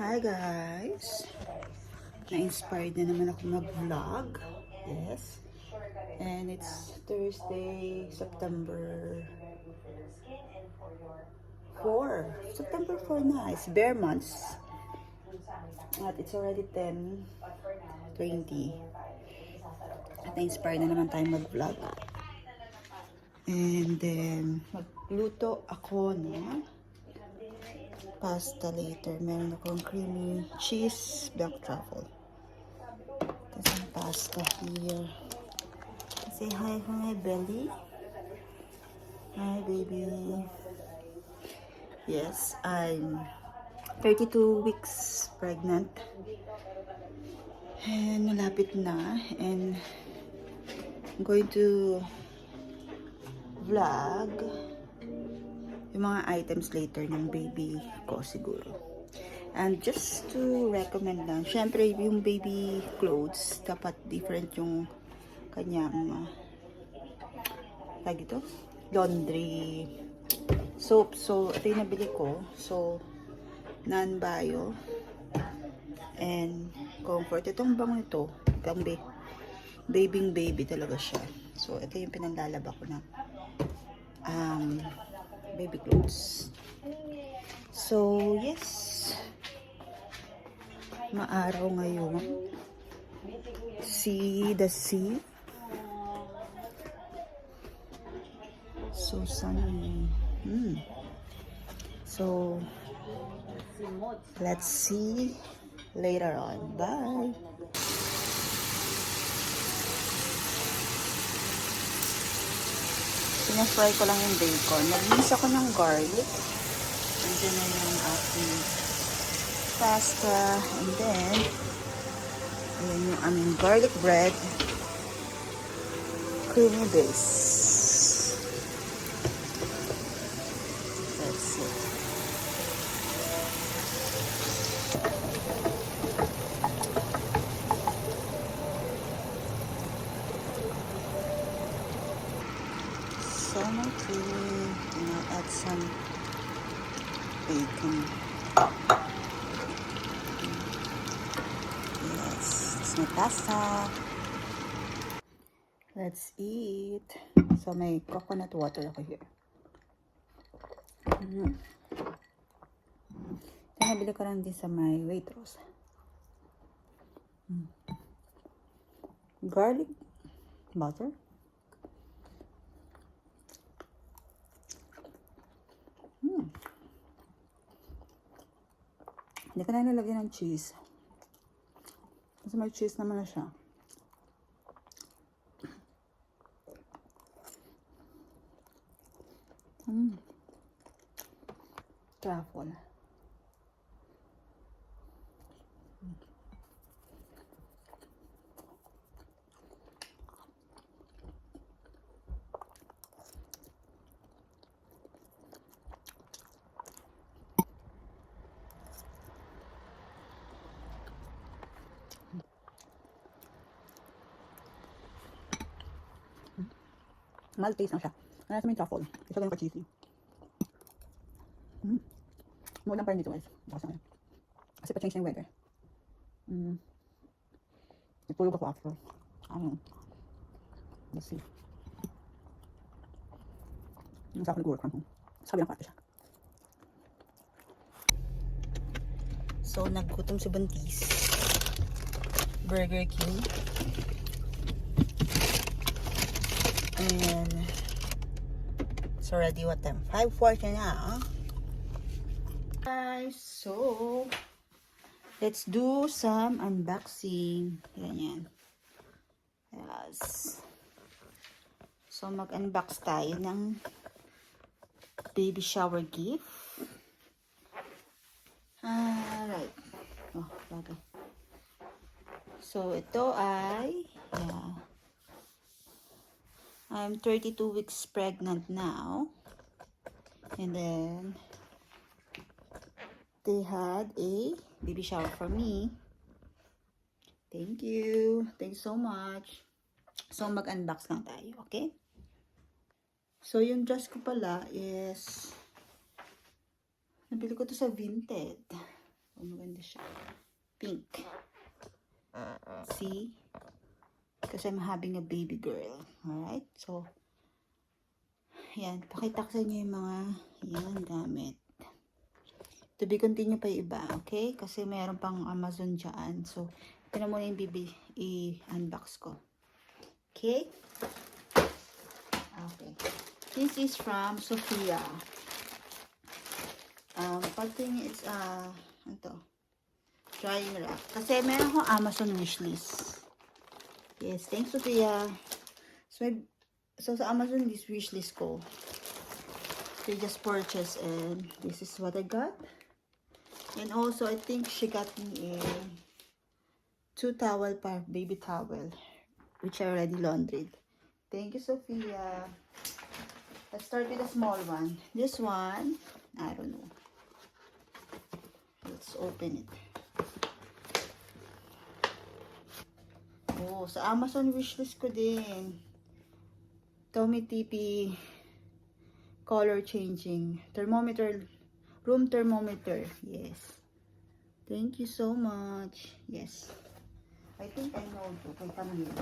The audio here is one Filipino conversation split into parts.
Hi guys! Na-inspired na naman ako mag-vlog. Yes. And it's Thursday, September 4. September 4 na. It's bare months. At it's already 10:20. At na-inspired na naman tayo mag-vlog. And then, magluto ako ng pasta later. Meron akong creamy cheese black truffle. There's some pasta here. Say hi for my belly. Hi baby. Yes, I'm 32 weeks pregnant. And malapit na. And I'm going to vlog yung mga items later ng baby ko siguro. And just to recommend lang, syempre yung baby clothes, dapat different yung kanyang tag ito, laundry soap. So, ito yung nabili ko. So, non-bio and comfort. Itong bango ito, pang baby talaga siya. So, ito yung pinanlalaba ko ng baby clothes. So, yes. Maaraw ngayon. See the sea. So sunny. So, let's see later on. Bye. Pina-fry ko lang yung bacon. Nag-mix ako ng garlic. Andiyan na yung ating pasta. And then, ayan yung aming garlic bread. Creamy base. That's it. So my creamy. And I'll add some bacon. Yes, it's my pasta. Let's eat. So may coconut water ako here. Nabili ko lang din sa my Waitrose. Garlic butter. Hindi ko na nilagyan ng cheese. Kasi may cheese naman na siya. Truffle. Maltaste lang siya. Nasa may truffle. Isa ganun ka-cheesy. Muna pa rin dito guys. Bukas na. Kasi pa-change na yung weather. Itulog ako after. Let's see. Nasa ako nag-work from home. Sabi ng kwarto siya. So, naggutom si Buntis. Burger King. And it's already what time? 5:40 na. Guys, so let's do some unboxing. Ganyan. Yes. So mag-unbox tayo ng baby shower gift. Alright. Oh, bagay. So ito ay I'm 32 weeks pregnant now. And then, they had a baby shower for me. Thank you. Thanks so much. So, mag-unbox lang tayo, okay? So, yung dress ko pala is, nabili ko to sa Vinted. Oh, maganda Ganda siya. Pink. See? Because I'm having a baby girl. Alright? So, yan. Pakita ko sa inyo yung mga yan, gamit. To be continue pa yung iba. Okay? Kasi mayroon pang Amazon dyan. So, ito na muna yung i-unbox ko. Okay? Okay. This is from Sophia. Pagting is, ito. Drying rack. Kasi meron akong Amazon wishlist. Yes, thanks Sophia. So sa Amazon this wishlist ko. So just purchase and this is what I got. And also I think she got me a 2 towel par baby towel, which I already laundried. Thank you Sophia. Let's start with the small one. This one, I don't know. Let's open it. Oh, sa Amazon wishlist ko din. Tommy TP color changing thermometer, room thermometer. Yes. Thank you so much. Yes. I think I know to. Kay Camille.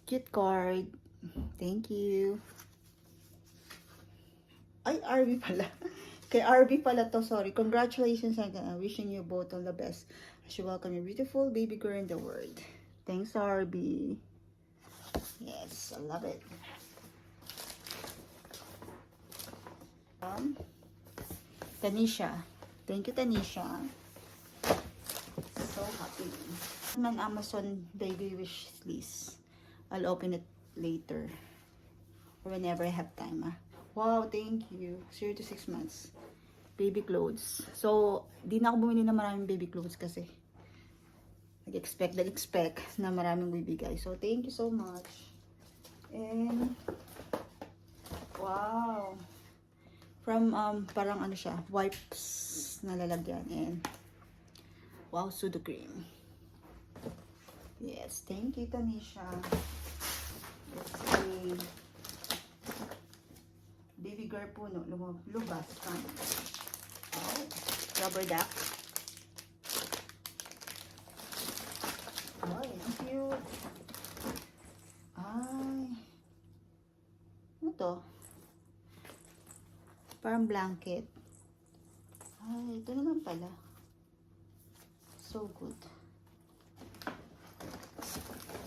Cute card. Thank you. Ay, RB pala. Kay RB pala to, sorry. Congratulations again. Wishing you both all the best as you welcome your beautiful baby girl in the world. Thanks, RB. Yes, I love it. Tanisha. Thank you, Tanisha. So happy. An Amazon baby wish list. I'll open it later. Or whenever I have time. Wow, thank you. 0 to 6 months. Baby clothes. So, di na ako bumili ng maraming baby clothes kasi nag-expect na maraming bibigay. So, thank you so much. And, wow. From, parang ano siya, wipes na lalagyan. And, wow, Sudo cream. Yes, thank you, Tanisha. Let's see. Baby girl puno, lubas. Oh, rubber duck. Ay, ang cute. Ay. Ano to? Parang blanket. Ay, ito naman pala. So good.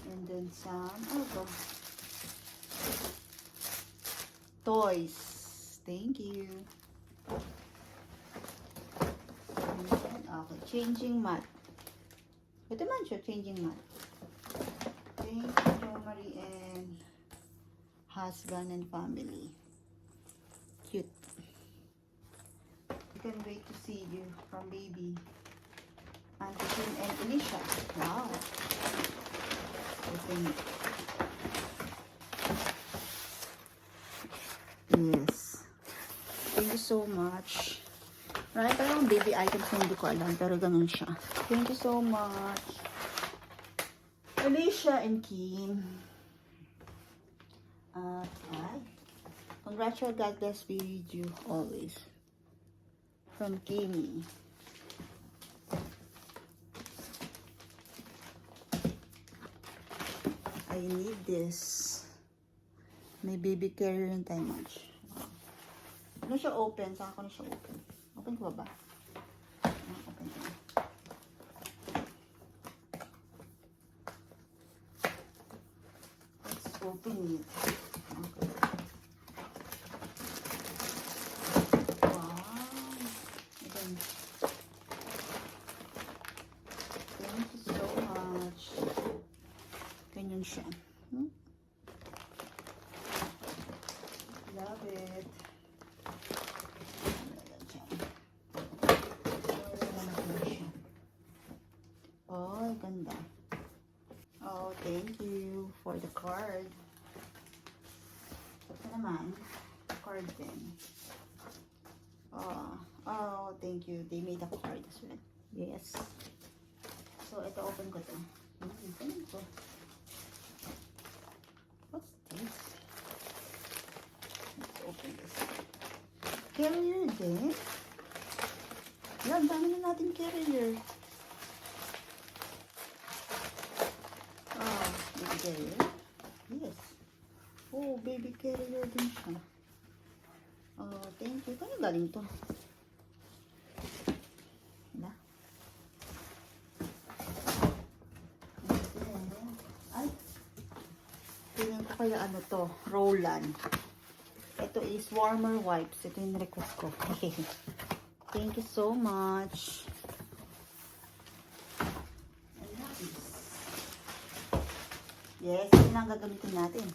And then some, ano to? Toys. Thank you. Okay, changing mat. Ito man siya, changing mat. Thank you, Jo Marie and husband and family. Cute. I can't wait to see you from baby. Auntie Kim and Alicia. Wow. Open it. Yes. Thank you so much. Marami pa lang baby items na hindi ko alam, pero ganun siya. Thank you so much. Alicia and Kim. Hi. Congratulations, God bless be with you always. From Kimi. I need this. May baby carrier and time match. Ano siya open? Saan ko na siya open? Open ko ba? Open ko. Let's open it. Okay. Wow. Again. Thank you so much. Ganyan siya. Love it. Oh, ganda. Oh, thank you for the card. Ito naman, card din. Oh, thank you. They made a card as well. Yes. So, ito, open ko to. Open ko. What's this? Let's open this. Carrier din. Yan, dami na natin carrier. Ah, baby carrier. Yes. Oh, baby carrier din siya. Oh, thank you. Kaya galing to? Wala. Ay. Tingin ko kaya ano to? Roland. Ito is warmer wipes. Ito yung request ko. Thank you so much. Yes, yun lang gagamitin natin.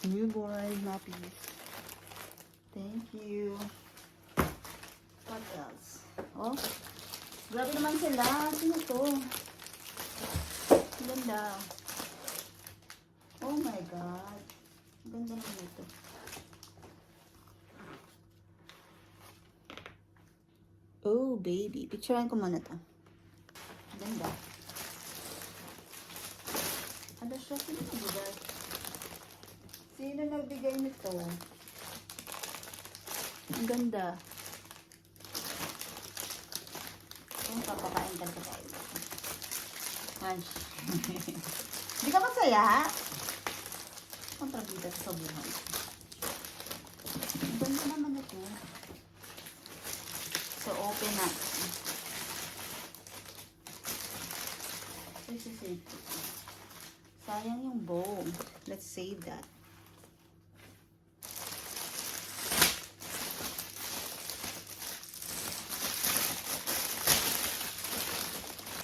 Newborn nappies. Thank you. What else? Oh, grabe naman sila. Sino to? Ganda. Oh my God. Ganda naman ito. Oh, baby. Picturean ko muna to. Ganda. Ano siya? Sino nagbigay? Sino nagbigay nito? Ang ganda. Kung papakain ka na tayo. Munch. Hindi ka masaya? Kontrabida sa buhay. Ang ganda naman ito. So, open na. Sayang yung bow. Let's save that.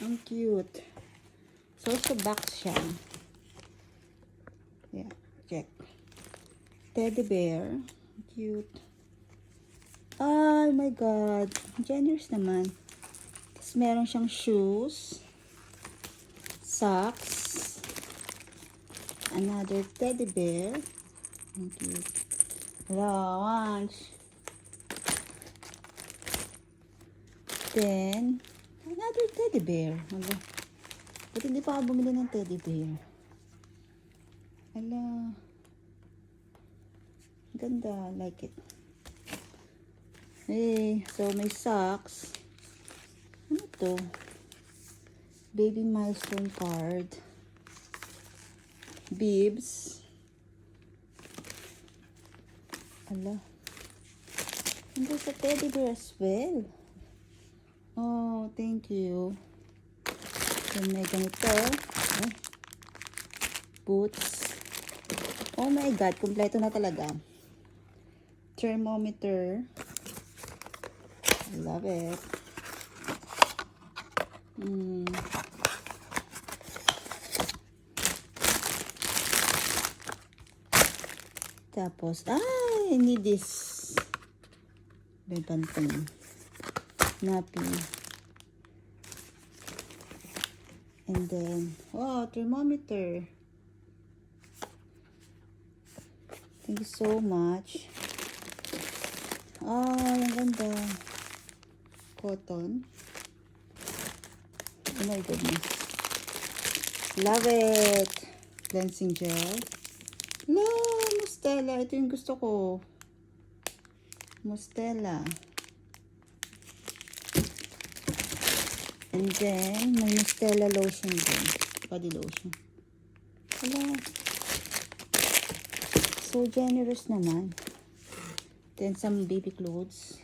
Ang cute. So, sa box siya. Yeah, check. Teddy bear. Cute. Oh my God. Generous naman. Tapos meron siyang shoes. Socks. Another teddy bear. Ang cute. Lunch. Then, another teddy bear. Ba't hindi pa ako bumili ng teddy bear? Hala. Ganda. Like it. Hey, so may socks. Ano to? Baby milestone card. Bibs. Hala. Hindi sa teddy bear as well. Oh, thank you. Then may ganito. Oh. Boots. Oh my God, kompleto na talaga. Thermometer. I love it. Tapos, I need this. May pantong. Nappy. And then, wow, thermometer. Thank you so much. Ah, ang ganda. Cotton. Oh my goodness. Love it. Cleansing gel. No, Mustela. Ito yung gusto ko. Mustela. And then, may Mustela lotion din. Body lotion. Wala. So generous naman. Then, some baby clothes.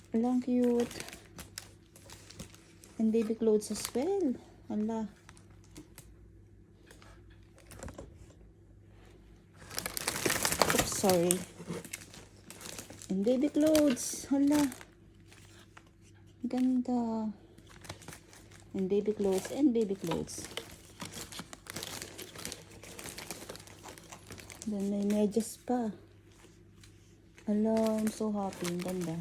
Walang cute. And baby clothes as well. Hala. Oops, sorry. And baby clothes. Hala. Ganda. And baby clothes. And baby clothes. Then may medyas pa. Hala, I'm so happy. Ganda.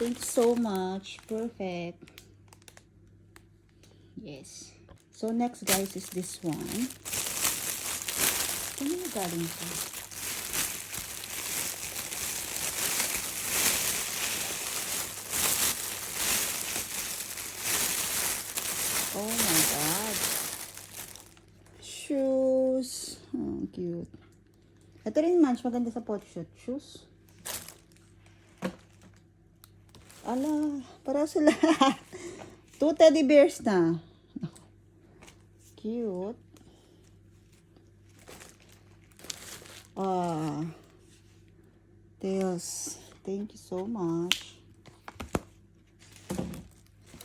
Thank you so much. Perfect. Yes. So, next, guys, is this one. Ano yung galing ito? Oh my God. Shoes. Oh, cute. Ito rin, Manch. Maganda sa photo shoot. Shoes. Ala, para sila. 2 teddy bears na. Cute. Ah, Tails. Thank you so much.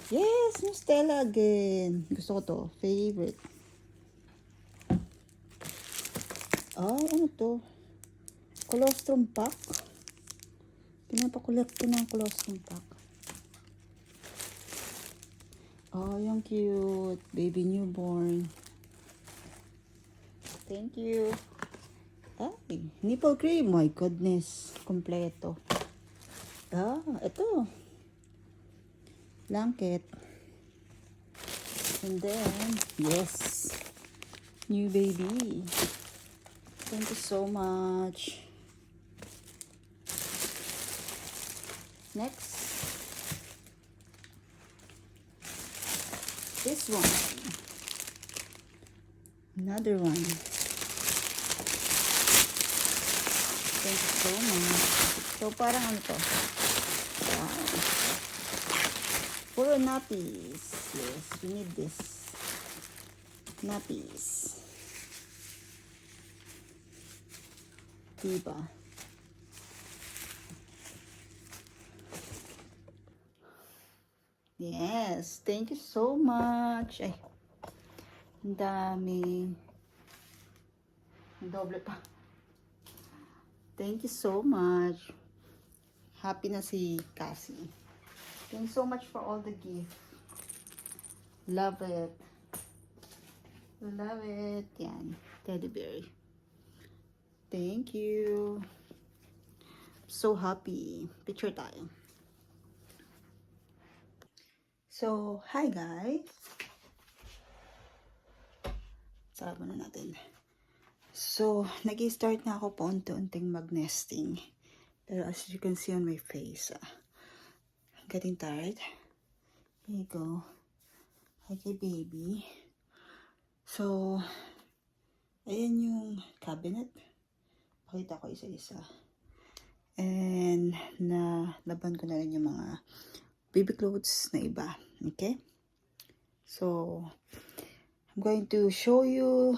Yes, Miss Stella again. Gusto ko to. Favorite. Oh, ano to? Colostrum pack. Pinapakolect ko ng colostrum pack. Oh, yung cute. Baby newborn. Thank you. Ay, nipple cream. My goodness. Kompleto. Ah, ito. Blanket. And then, yes. New baby. Thank you so much. Next. This one. Another one. Thank you so much. So, parang ano to? Puro nappies. Yes, we need this. Nappies. Diba? Yes, thank you so much. Ay, ang dami. Ang doble pa. Thank you so much. Happy na si Cassie. Thank you so much for all the gift. Love it. Love it. Yan. Teddy bear. Thank you. So happy. Picture tayo. So, hi guys. Sarap na natin. So, nag-start na ako po unti-unting mag-nesting. Pero as you can see on my face, I'm getting tired. Here you go. Okay, baby. So, ayan yung cabinet. Pakita ko isa-isa. And, laban ko na rin yung mga baby clothes na iba. Okay? So, I'm going to show you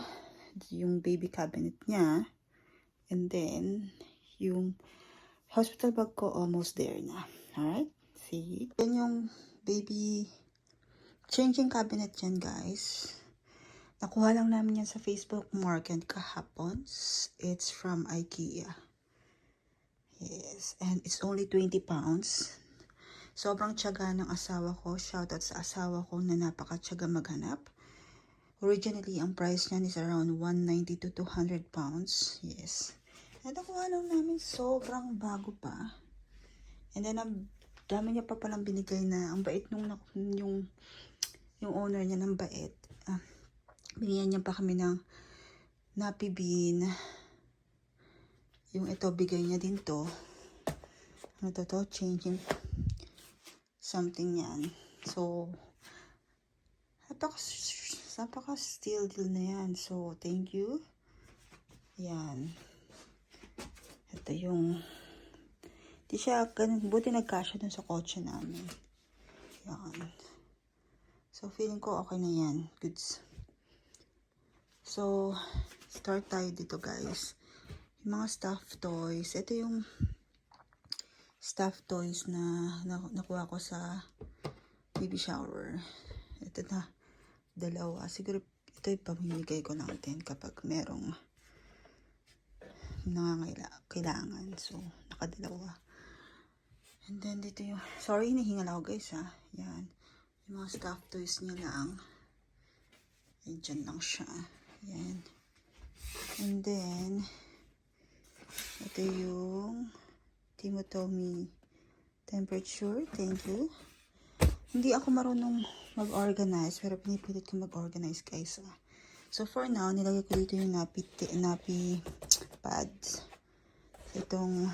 yung baby cabinet niya. And then, yung hospital bag ko almost there na. Alright? See? Yan yung baby changing cabinet yan, guys. Nakuha lang namin yan sa Facebook Market kahapon. It's from IKEA. Yes. And it's only 20 pounds. Sobrang tiyaga ng asawa ko. Shoutout sa asawa ko na napaka-tiyaga maghanap. Originally, ang price niyan is around 190 to 200 pounds. Yes. And nakuha lang namin sobrang bago pa. And then, ang dami niya pa palang binigay na ang bait nung yung owner niya ng bait. Binigyan niya pa kami ng nappy bean. Yung ito, bigay niya din to. Ano to? Changing something yan. So, napaka steal deal na yan. So, thank you. Yan. Ito yung, di siya, buti nagkasya dun sa kotse namin. Yan. So, feeling ko okay na yan. Goods. So, start tayo dito, guys. Yung mga stuffed toys. Ito yung stuffed toys na nakuha ko sa baby shower. Ito na, dalawa. Siguro, ito yung pamimigay ko lang din kapag merong kailangan. So, nakadalawa. And then, dito yung, sorry, hinihingal ako, guys, ha. Yan. Yung mga stuffed toys niya lang. Yan, dyan lang siya. Yan. And then, ito yung Timotomi temperature. Thank you. Hindi ako marunong mag-organize, pero pinipilit ko mag-organize, guys. So, for now, nilagay ko dito yung nappy pads. Itong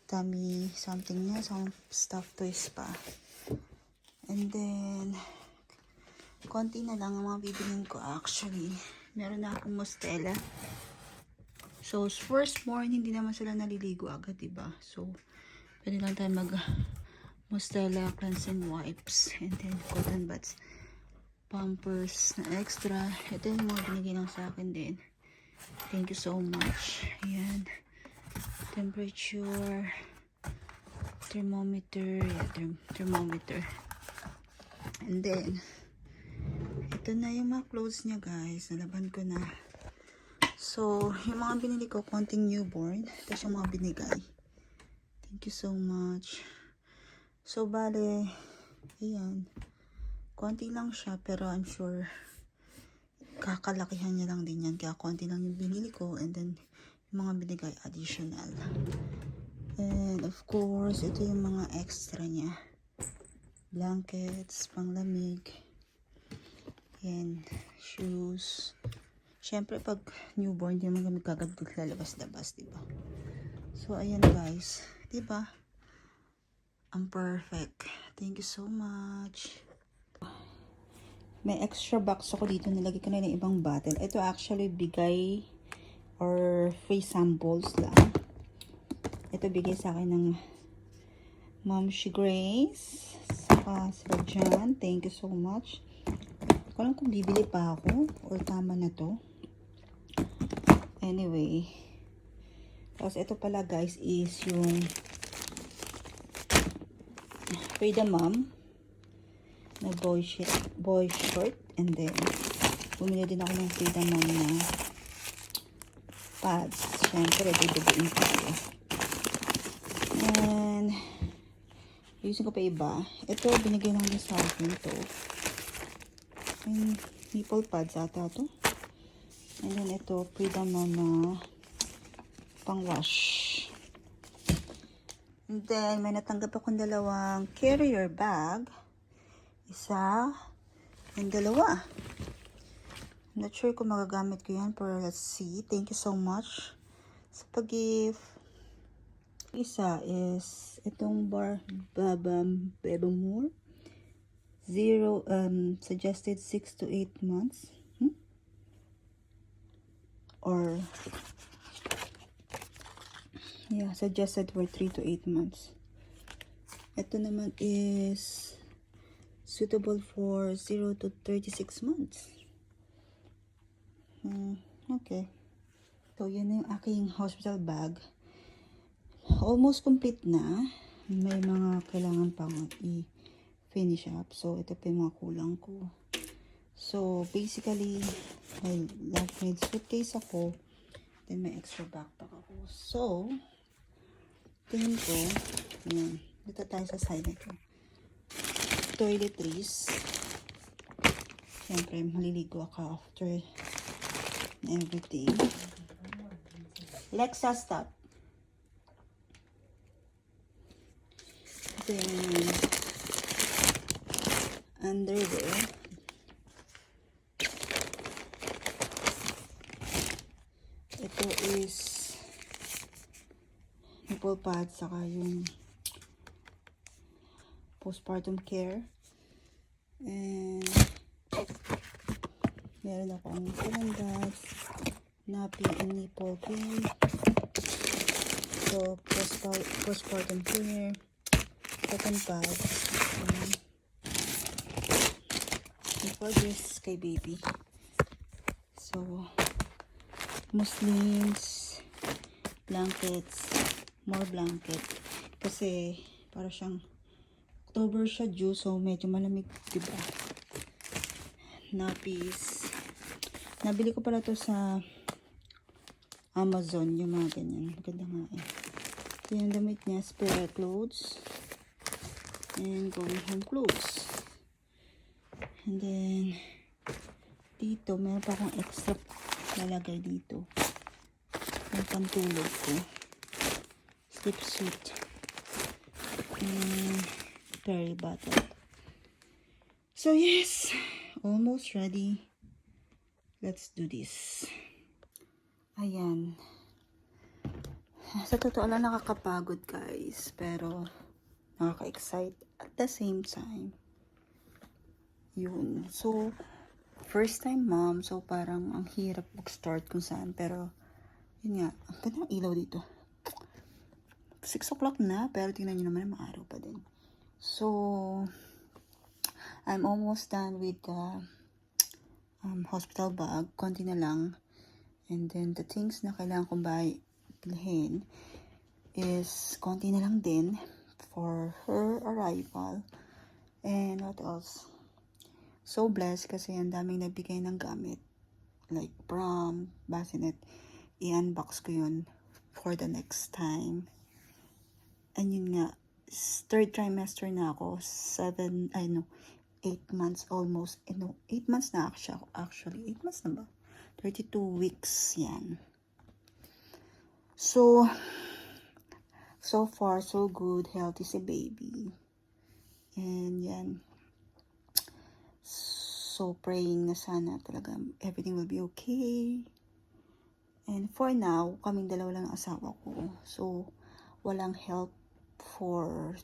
tummy something niya. Some stuffed toys pa. And then, konti na lang ang mga bibilin ko actually. Meron na akong Mostela. So, first morning, hindi naman sila naliligo agad, diba? So, pwede lang tayo Mustela cleansing wipes, and then cotton buds, Pampers na extra. Ito yung mga binigay lang sa akin din. Thank you so much. Ayan. Temperature, thermometer, yeah, thermometer. And then, ito na yung mga clothes niya, guys. Nalaban ko na. So, yung mga binili ko, konting newborn. Tapos yung mga binigay. Thank you so much. So, bale, ayan. Konti lang siya, pero I'm sure kakalakihan niya lang din yan. Kaya konti lang yung binili ko. And then, yung mga binigay additional. And of course, ito yung mga extra niya. Blankets, panglamig. And shoes. Siyempre, pag newborn, di naman kami kagad lalabas-labas, diba? So, ayan guys. Diba? I'm perfect. Thank you so much. May extra box ako dito. Nilagay ko na ng ibang bottle. Ito actually bigay or free samples lang. Ito bigay sa akin ng Ma'am She Grace. Saka sila dyan. Thank you so much. Ko lang kung bibili pa ako or tama na to. Anyway. Tapos ito pala guys is yung Freedom Mom na boy short, and then bumili din ako ng Freedom Mom na pads. Siyempre, dudubuin tayo. And using ko pa iba. Ito, binigay lang din sa akin to. And nipple pads ata to. And then ito, Freedom Mom na pang wash. And then, may natanggap akong dalawang carrier bag. Isa and dalawa. I'm not sure kung magagamit ko yan, pero let's see. Thank you so much sa pag-give. Isa is itong Bebamore. Suggested 6 to 8 months. Or yeah, suggested for 3 to 8 months. Ito naman is suitable for 0 to 36 months. Okay. So, yan yung aking hospital bag. Almost complete na. May mga kailangan pang i-finish up. So, ito pa yung mga kulang ko. So, basically, may last-made suitcase ako. Then, may extra backpack ako. So, tingin ko, yan. Dito tayo sa side nito. Toiletries. Siyempre, maliligo ako after everything. Lexa, stop. Then, underwear. Ito is nipple pads, saka yung postpartum care. And meron akong pads, nappy and nipple cream. So, postpartum care, cotton pads, and for this kay baby. So, muslins, blankets, more blanket. Kasi, para siyang October siya due, so medyo malamig, diba? Nappies. Nabili ko pala to sa Amazon, yung mga ganyan. Maganda nga eh. Ito yung damit niya, spare clothes. And going home clothes. And then, dito, meron pa akong extra lalagay dito. Yung pantulog ko. Slip suit. And berry bottle. So yes, almost ready. Let's do this. Ayan. Sa totoo lang nakakapagod guys, pero nakaka-excite at the same time. Yun. So, first time mom, so parang ang hirap mag-start kung saan, pero yun nga, ang ganda ng ilaw dito. 6 o'clock na, pero tingnan nyo naman, maaraw pa din. So, I'm almost done with the hospital bag. Konti na lang. And then, the things na kailangan kong bilhin is konti na lang din for her arrival. And what else? So blessed kasi ang daming nagbigay ng gamit. Like prom, bassinet. I-unbox ko yun for the next time. And yun nga, third trimester na ako. 8 months almost. 8 months na actually. 8 months na ba? 32 weeks yan. So far, so good. Healthy si baby. And yan. So, praying na sana talaga everything will be okay. And for now, kaming dalawa lang ang asawa ko. So, walang help for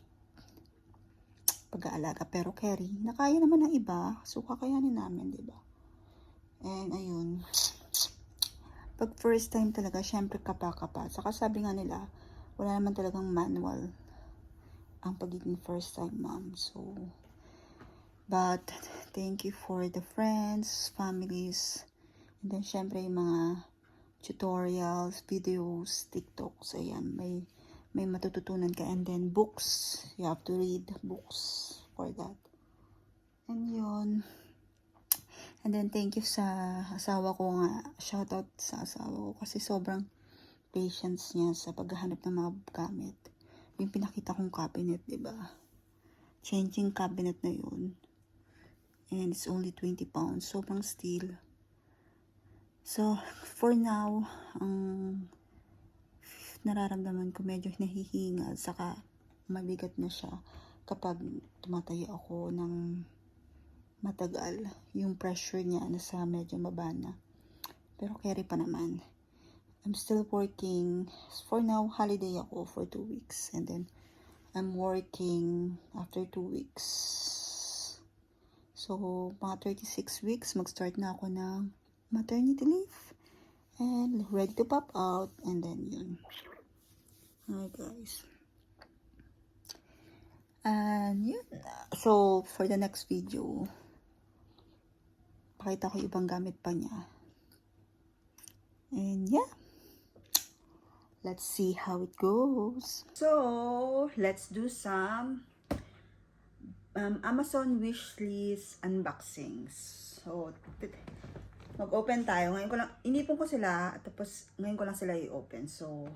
pag-aalaga. Pero carry, nakaya naman ng iba. So, kakayanin namin, diba? And ayun. Pag first time talaga, syempre kapa-kapa. Saka sabi nga nila, wala naman talagang manual ang pagiging first time mom. So, but thank you for the friends, families, and then syempre yung mga tutorials, videos, TikToks, ayan, may matututunan ka. And then books, you have to read books for that. And yun. And then thank you sa asawa ko nga, shoutout sa asawa ko kasi sobrang patience niya sa paghahanap ng mga gamit. Yung pinakita kong cabinet, diba? Changing cabinet na yun. And it's only 20 pounds. Sobrang steel. So, for now, ang nararamdaman ko medyo nahihingal. Saka, mabigat na siya kapag tumatayo ako ng matagal. Yung pressure niya nasa medyo mabana. Pero carry pa naman. I'm still working. For now, holiday ako for 2 weeks. And then, I'm working after 2 weeks. So, mga 36 weeks, mag-start na ako ng maternity leave. And ready to pop out. And then, yun. Hi, guys. And, yun. So, for the next video, pakita ko ibang gamit pa niya. And, yeah. Let's see how it goes. So, let's do some Amazon wishlist unboxings. So, mag-open tayo. Ngayon ko lang, inipon ko sila, tapos ngayon ko lang sila i-open. So,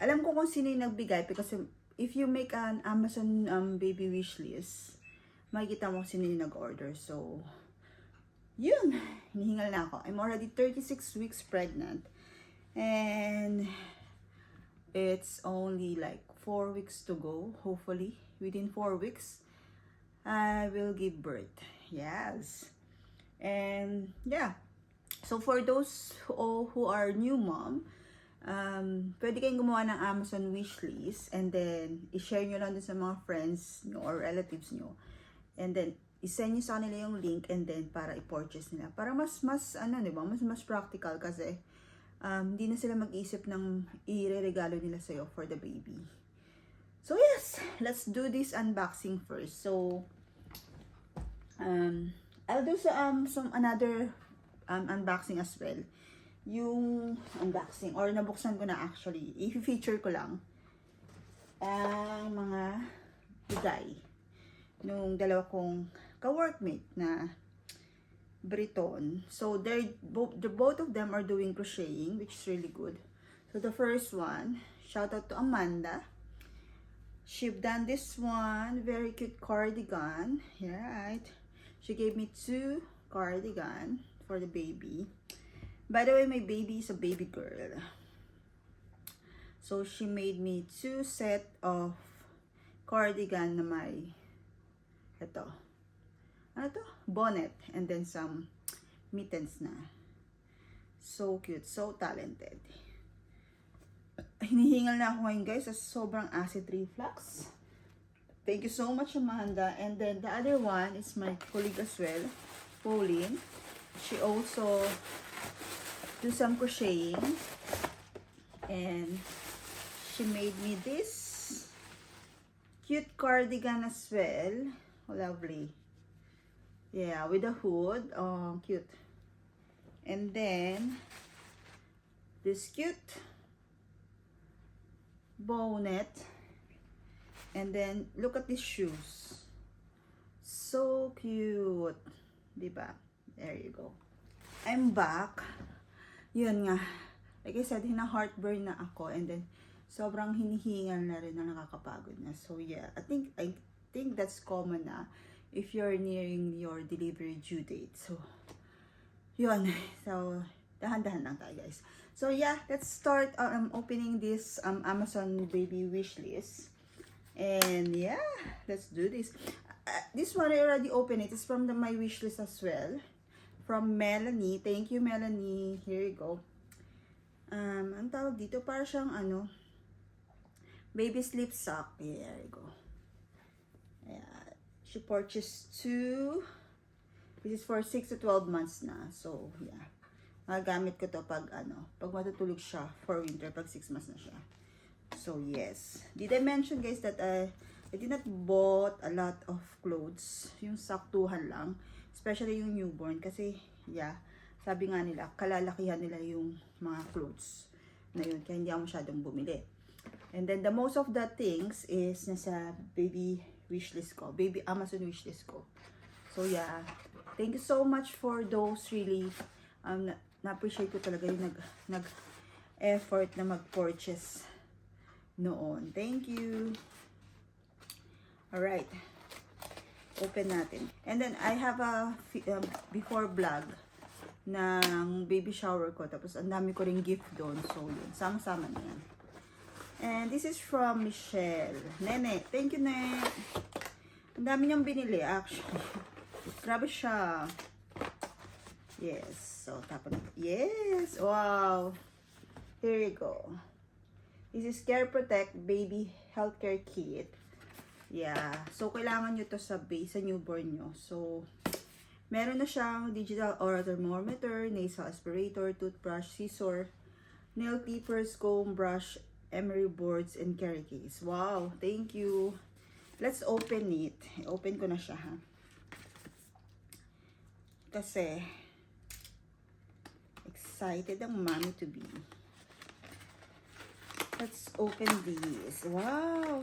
alam ko kung sino yung nagbigay because if you make an Amazon baby wishlist, makikita mo sino yung nag-order. So, yun. Hinihingal na ako. I'm already 36 weeks pregnant. And it's only like 4 weeks to go. Hopefully, within 4 weeks, I will give birth. Yes. And yeah. So for those who are new mom, pwede kayong gumawa ng Amazon wishlist and then i-share nyo lang din sa mga friends nyo or relatives nyo. And then i-send nyo sa kanila yung link and then para i-purchase nila. Para mas diba? Mas practical kasi hindi na sila mag-isip ng i-regalo nila sa'yo for the baby. So yes, let's do this unboxing first. So I'll do some another unboxing as well. Yung unboxing or nabuksan ko na actually. I-feature ko lang ang mga bigay nung dalawa kong ka-workmate na Briton. So both of them are doing crocheting, which is really good. So the first one, shout out to Amanda. She've done this one, very cute cardigan. Yeah, right. She gave me 2 cardigan for the baby. By the way, my baby is a baby girl. So she made me 2 set of cardigan na may bonnet and then some mittens na. So cute, so talented. Hinihingal na ako ngayon guys sa sobrang acid reflux. Thank you so much, Amanda. And then the other one is my colleague as well, Pauline. She also do some crocheting. And she made me this Cute cardigan as well. Lovely. Yeah, with a hood. Oh, cute. And then, this cute bonnet. And then, look at these shoes. So cute. Diba? There you go. I'm back. Yun nga. Like I said, hina-heartburn na ako. And then, sobrang hinihingal na rin na nakakapagod na. So yeah, I think that's common na if you're nearing your delivery due date. So, yun. So, dahan-dahan lang tayo, guys. So yeah, let's start opening this Amazon baby wish list. And yeah, let's do this. This one I already opened it. It's from my wish list as well. From Melanie. Thank you, Melanie. Here you go. Ang tawag dito, para siyang baby sleep sock. Yeah, there you go. Yeah. She purchased 2. This is for 6 to 12 months na. So, yeah. Magagamit ko to pag pag matutulog siya for winter, pag 6 months na siya. So, yes. Did I mention, guys, that I did not bought a lot of clothes. Yung saktuhan lang. Especially yung newborn. Kasi, yeah, sabi nga nila, kalalakihan nila yung mga clothes na yun. Kaya hindi ako masyadong bumili. And then, the most of the things is nasa baby wishlist ko. Baby Amazon wishlist ko. So, yeah. Thank you so much for those really. Na-appreciate ko talaga yung nag-effort na mag-purchase noon. Thank you. Alright. Open natin. And then, I have a before vlog ng baby shower ko. Tapos, ang dami ko ring gift doon. So, yun. Sama-sama na yan. And this is from Michelle. Nene. Thank you, Nene. Ang dami niyang binili, actually. Grabe siya. Yes. So, tapos na. Yes. Wow. Here you go. This is Care Protect Baby Healthcare Kit. Yeah. So, kailangan nyo to sa base, sa newborn nyo. So, meron na siyang digital oral thermometer, nasal aspirator, toothbrush, scissor, nail clippers, comb, brush, emery boards, and carry case. Wow. Thank you. Let's open it. Open ko na siya, ha. Kasi, excited ang mommy to be. Let's open this. Wow!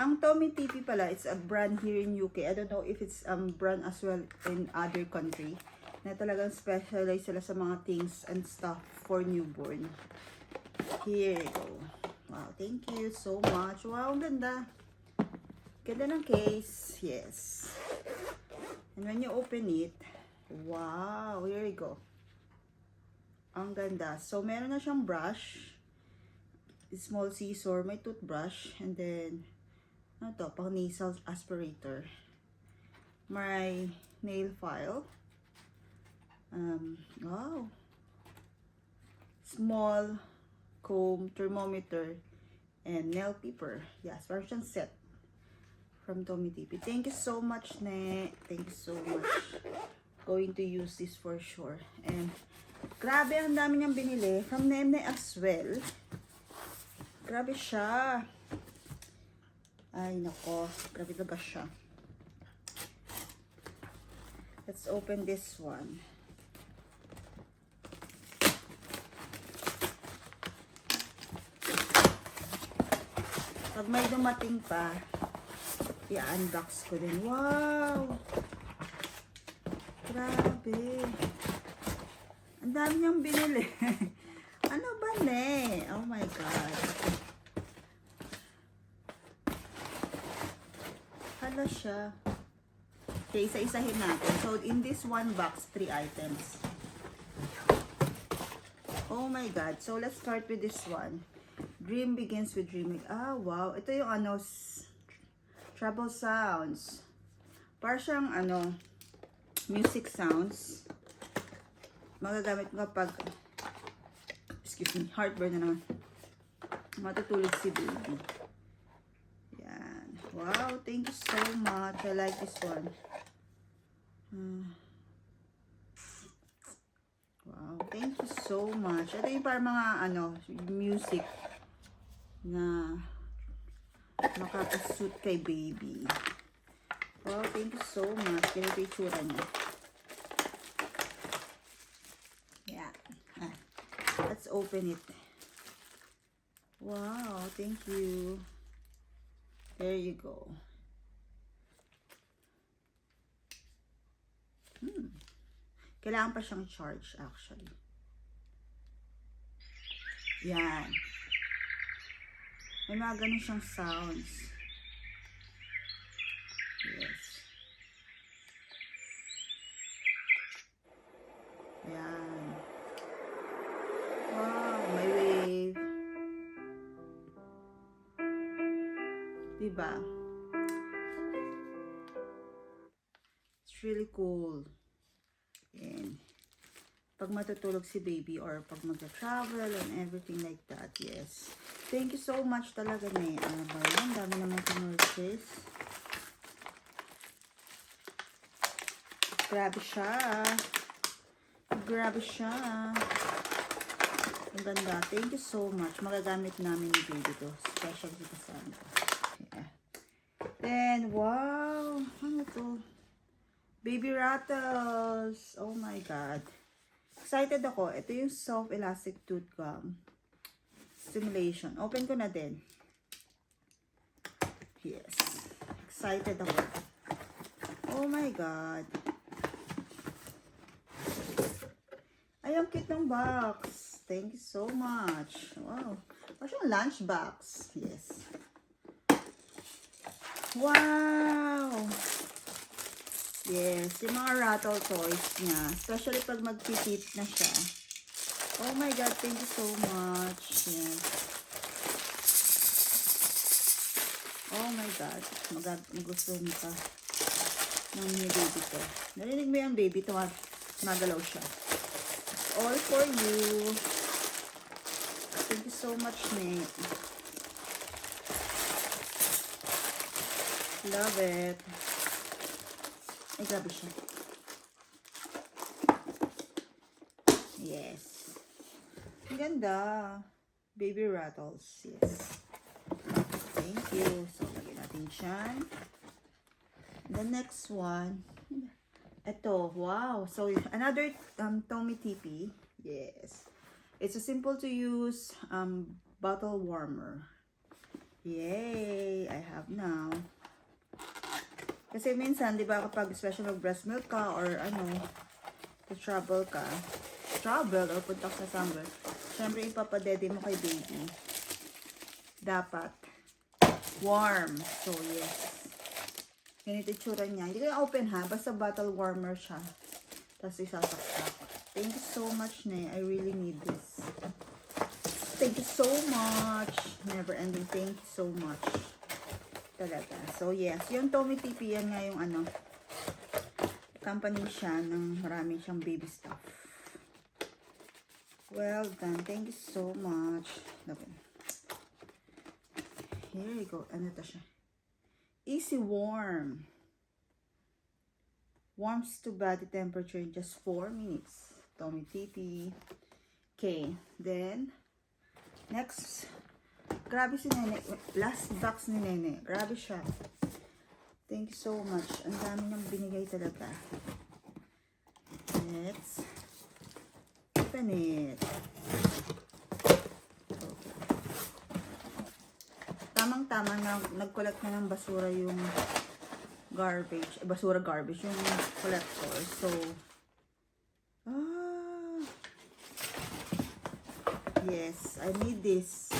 Ang Tommy TP pala, it's a brand here in UK. I don't know if it's brand as well in other country. Na talagang specialized sila sa mga things and stuff for newborn. Here you go. Wow, thank you so much. Wow, ang ganda. Ganda ng case. Yes. And when you open it, wow, here you go. Ang ganda. So, meron na siyang brush, small scissor, may toothbrush, and then, ano to, pang nasal aspirator. May nail file. Wow. Small comb, thermometer, and nail clipper. Yes, parang siyang set from Tommy TP. Thank you so much, Ne. Thank you so much. Going to use this for sure. And grabe, ang dami niyang binili. From Nene as well. Grabe siya. Ay, nako. Grabe talaga siya. Let's open this one. Pag may dumating pa, i-unbox ko din. Wow! Grabe. Ang dami niyang binili. Ano ba, ne? Oh my God. Hala siya. Okay, isa-isahin natin. So, in this one box, 3 items. Oh my God. So, let's start with this one. Dream begins with dreaming. Ah, wow. Ito yung treble sounds. Para siyang music sounds. Magagamit mo kapag, excuse me, heartburn na naman. Matutulog si baby. Yan. Wow, thank you so much. I like this one. Wow, thank you so much. Ito yung para mga music na makakasuit kay baby. Wow, thank you so much. Ganito yung tsura niya. Yeah. Let's open it. Wow, thank you. There you go. Kailangan pa siyang charge actually. Yan. May mga ganun siyang sounds. Yes. Yan. Wow, may wave. Diba? It's really cool. And pag matutulog si baby or pag mag-travel and everything like that, yes. Thank you so much talaga na ano ba yan? Dami naman pinurchase. Grabe siya. Grabe siya. Ang ganda. Thank you so much. Magagamit namin ni baby to. Special dito sa ano. Yeah. Then, wow. Ano to? Baby rattles. Oh my God. Excited ako. Ito yung soft elastic tooth gum. Stimulation. Open ko na din. Yes. Excited ako. Oh my God. Ay, ang cute ng box. Thank you so much. Wow. Parang lunch box. Yes. Wow. Yes. Yung mga rattle toys niya. Especially pag magtitip na siya. Oh my God. Thank you so much. Yes. Oh my God. Magustuhan pa ng baby ko. Narinig mo yung baby to. Magalaw siya. All for you. Thank you so much, Nate. Love it. Ay, grabe siya. Yes. Ang ganda. Baby rattles. Yes. Thank you. So, lagyan natin siyan. The next one. Ito. Wow. So, another Tommy TP. Yes. It's a simple to use bottle warmer. Yay! I have now. Kasi minsan, di ba, kapag special of breast milk ka or ano, travel ka, or punta ka sa somewhere, syempre ipapadede mo kay baby. Dapat warm. So, yes. Ganito yung tsura niya. Hindi ko yung open ha, basta bottle warmer siya. Tapos isasaksak. Thank you so much, Ne. I really need this. Thank you so much. Never ending. Thank you so much. Talaga. So, yes. Yung Tommy TP, yan nga yung ano, company siya ng marami siyang baby stuff. Well done. Thank you so much. Okay. Here you go. Ano to siya? Easy warm. Warms to body temperature in just 4 minutes. Tommy TP. Okay. Then, next. Grabe si Nene. Last box ni Nene. Grabe siya. Thank you so much. Ang dami niyang binigay talaga. Let's open it. Okay. Tamang-tama na nag-collect na ng basura yung garbage. Garbage. Yung collector. So, yes. I need this.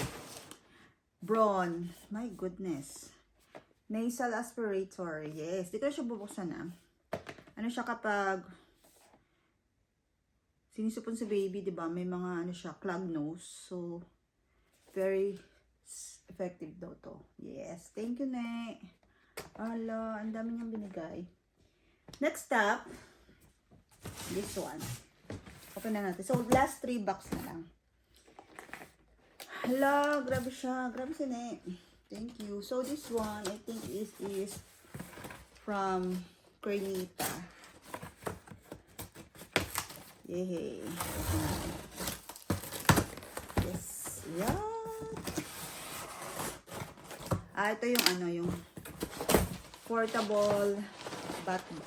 Braun. My goodness. Nasal aspirator. Yes. Di ko na siya bubuksan na. Ano siya kapag sinisipon si baby, di ba? May mga ano siya, clog nose. So, very effective daw to. Yes. Thank you, Ne. Ala, ang dami niyang binigay. Next up, this one. Open na natin. So, last 3 box na lang. Hala, grabe siya. Grabe siya, Ne. Thank you. So, this one, I think is from Crenita. Yay. Yes. Yeah. Ito yung ano, yung portable bathtub.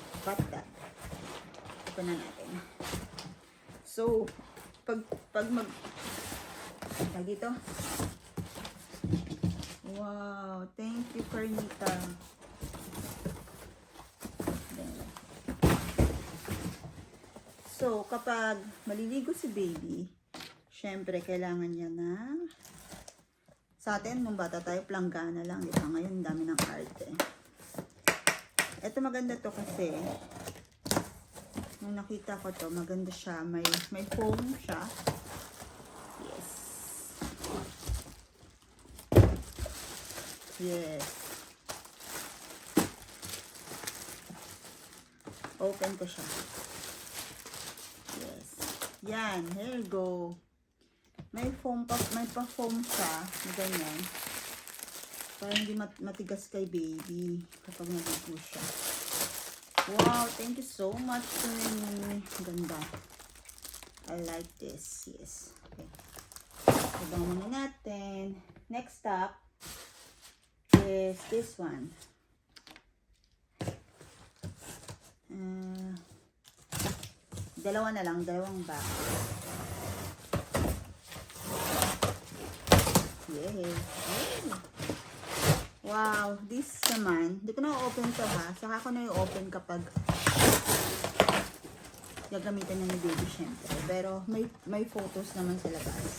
Open na natin. So, pag dito. Wow, thank you, Carnita. So, kapag maliligo si baby, syempre, kailangan niya ng, sa atin, nung bata tayo, planggana lang, diba? Ngayon, dami ng arte. Ito maganda to kasi, nung nakita ko to, maganda siya. May foam siya. Yes. Yes. Open ko siya. Yes. Yan. Here you go. May pa-foam siya. Ganyan. Para hindi matigas kay baby kapag naligo siya. Wow, thank you so much. Ganda. I like this. Yes. Okay. Ibang muna natin. Next up is this one. Dalawa na lang. Dalawang bag. Yay. Wow, this naman, hindi ko na-open to ha. Saka ko na i-open kapag gagamitan na ni baby syempre. Pero may photos naman sila guys.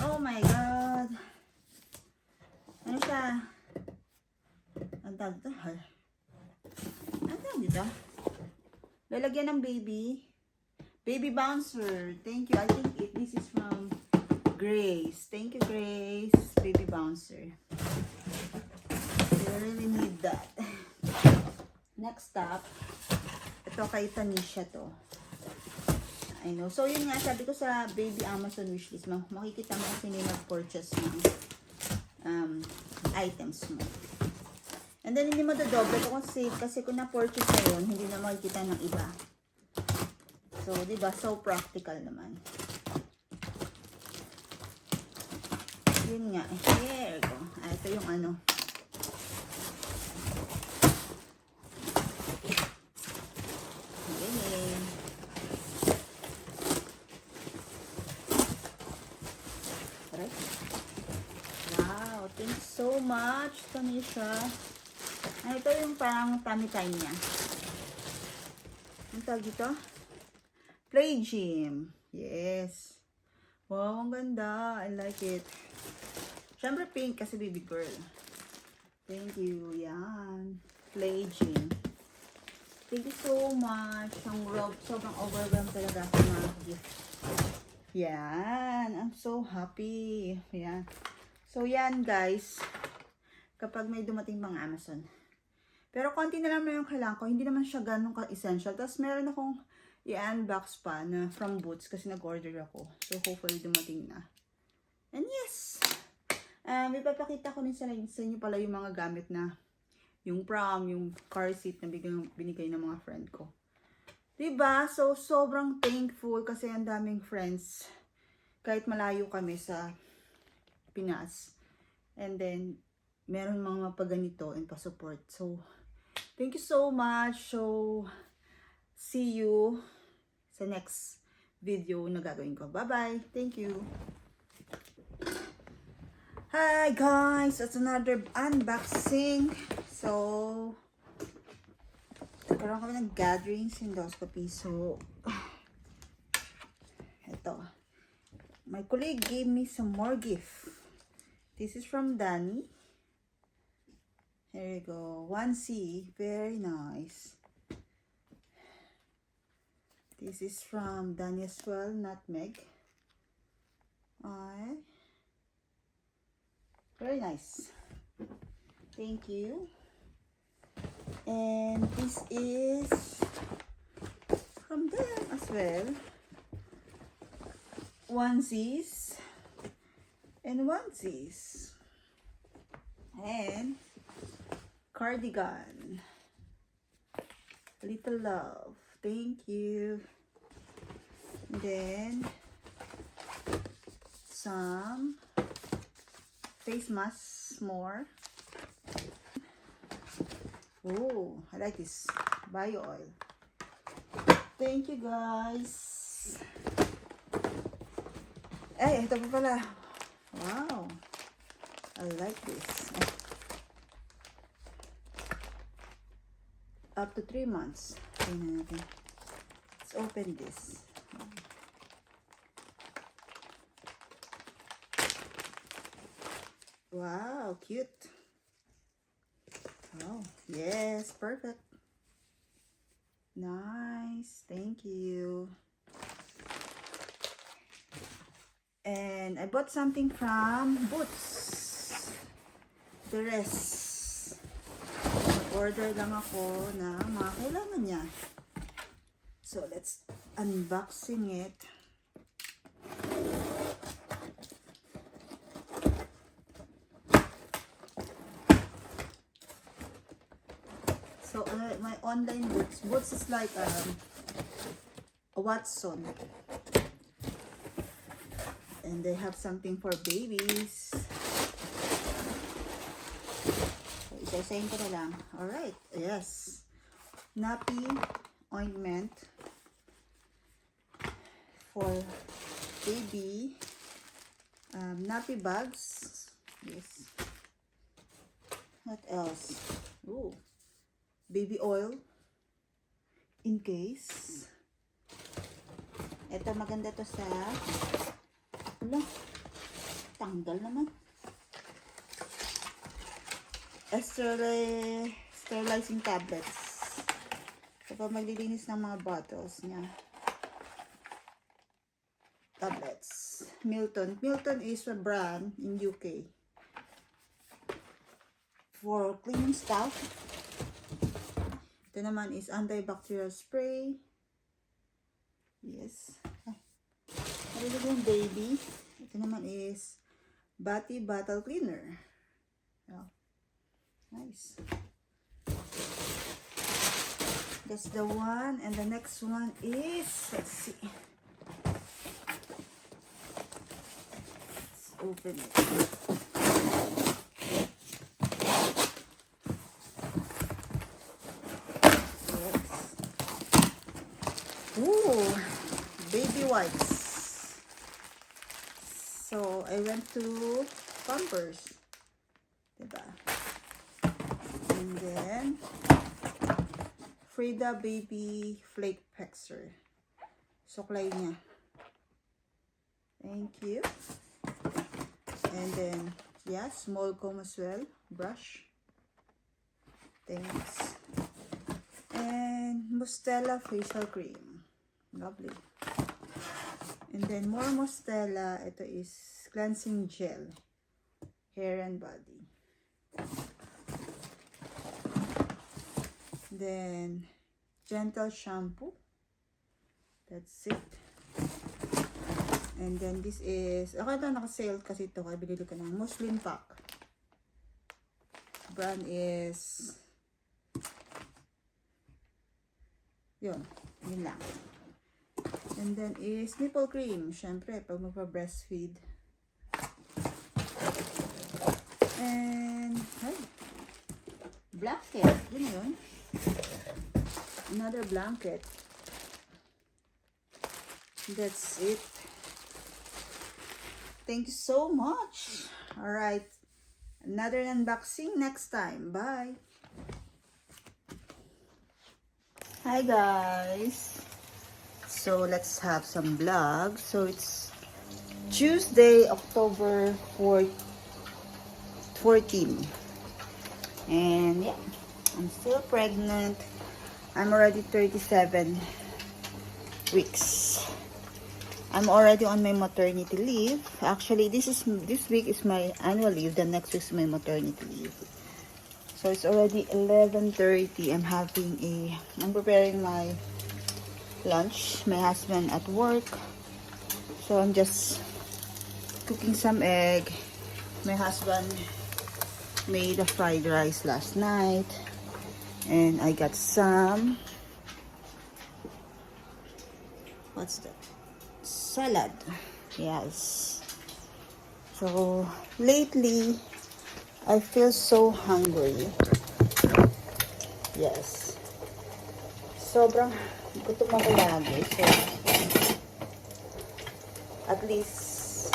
Oh my god. Ano siya? Ang tawag to? Ang tawag dito? Lalagyan ng baby. Baby bouncer. Thank you. I think this is from Grace. Thank you, Grace. Baby bouncer. You really need that. Next up, ito kay Tanisha to. I know. So, yun nga, sabi ko sa baby Amazon wishlist, makikita mo kung sino yung nag-purchase ng items mo. And then, hindi mo dodoble ko kasi kung na-purchase na yun, hindi na makikita ng iba. So, diba? So, practical naman. Yun nga. Here go. Ito yung ano. Yay. Right? Wow. Thank you so much, Tanisha. Ito yung parang tummy time niya. Ang tawag dito? Play gym. Yes. Wow, ang ganda. I like it. Siyempre pink kasi baby girl. Thank you. Yan. Play gym. Thank you so much. Ang Rob, sobrang overwhelmed talaga ako mga gift. Yan. I'm so happy. Yan. So, yan guys. Kapag may dumating pang Amazon. Pero konti na lang yung kailangan ko. Hindi naman siya ganun ka-essential. Tapos meron akong i-unbox pa na from Boots kasi nag-order ako. So, hopefully dumating na. And yes! Ipapakita ko rin sa inyo pala yung mga gamit na yung prom, yung car seat na binigay ng mga friend ko. Diba? So, sobrang thankful kasi ang daming friends. Kahit malayo kami sa Pinas. And then, meron mga paganito and pa-support. So, thank you so much. So, see you sa next video na gagawin ko. Bye-bye. Thank you. Hi guys! It's another unboxing. So, nagkaroon kami ng gatherings, endoscopy. So, ito. My colleague gave me some more gift. This is from Danny. Here you go. 1C. Very nice. This is from Danny as well. Nutmeg. Very nice. Thank you. And this is from them as well. Onesies and onesies. And cardigan. Little love. Thank you. And then some face mask more. Oh, I like this bio oil. Thank you guys. Ay, ito pa pala. Wow. I like this. Up to 3 months. Tingnan natin. Let's open this. Wow, cute. Oh, yes, perfect. Nice, thank you. And I bought something from Boots. The rest. Order lang ako na mga kailangan niya. So, let's unboxing it. So, my online Boots. Boots is like a Watson. And they have something for babies. So, isa-isayin ko na lang. Alright, yes. Nappy ointment for baby. Nappy bags. Yes. What else? Ooh. Baby oil in case. Ito maganda to sa wala, tanggal naman. Sterilizing tablets. Kapag maglilinis ng mga bottles niya. Tablets. Milton. Milton is a brand in UK for cleaning stuff. Ito naman is antibacterial spray. Yes. Ano yung baby? Ito naman is Bati Bottle Cleaner. Oh, nice. That's the one. And the next one is, let's see. Let's open it. Ooh, baby wipes. So, I went to Pampers. Diba? And then, Frida Baby Flake Fixer. Suklay niya. Thank you. And then, yeah, small comb as well. Brush. Thanks. And Mustela facial cream. Lovely. And then more Mustela. Ito is cleansing gel. Hair and body. Then gentle shampoo. That's it. And then this is, ako ito naka-sale kasi ito. Kaya binili ko ng Muslin Pack. Brand is yun lang. And then is nipple cream. Syempre, pag magpa-breastfeed. And, ay, blanket. Yun. Another blanket. That's it. Thank you so much. Alright. Another unboxing next time. Bye. Hi guys. So let's have some vlog. So it's Tuesday, October 14. And yeah, I'm still pregnant. I'm already 37 weeks. I'm already on my maternity leave. Actually, this week is my annual leave. The next week is my maternity leave. So it's already 11:30. I'm preparing my lunch. My husband at work. So I'm just cooking some egg. My husband made a fried rice last night. And I got some, what's that? Salad. Yes. So, lately, I feel so hungry. Yes. Sobrang gutom ako lagi. So, at least,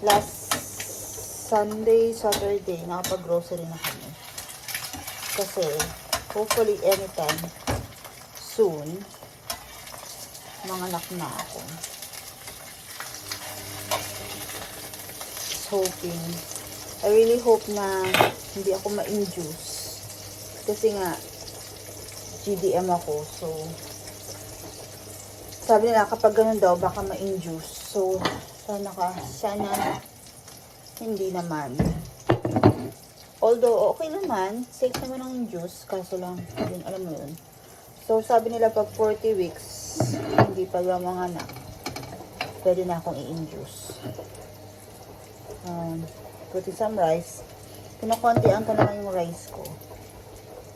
last Sunday, Saturday, nakapag-grocery na kami. Kasi, hopefully, anytime soon, manganak na ako. Hoping. I really hope na hindi ako ma-induce. Kasi nga, GDM ako. So, sabi nila kapag ganun daw, baka ma-induce. So, sana hindi naman. Although, okay naman. Safe naman ang induce. Kaso lang, yun, alam mo yun. So, sabi nila pag 40 weeks, hindi pa yung mga anak, pwede na akong i-induce. Putting some rice. Kinakontian ko naman yung rice ko.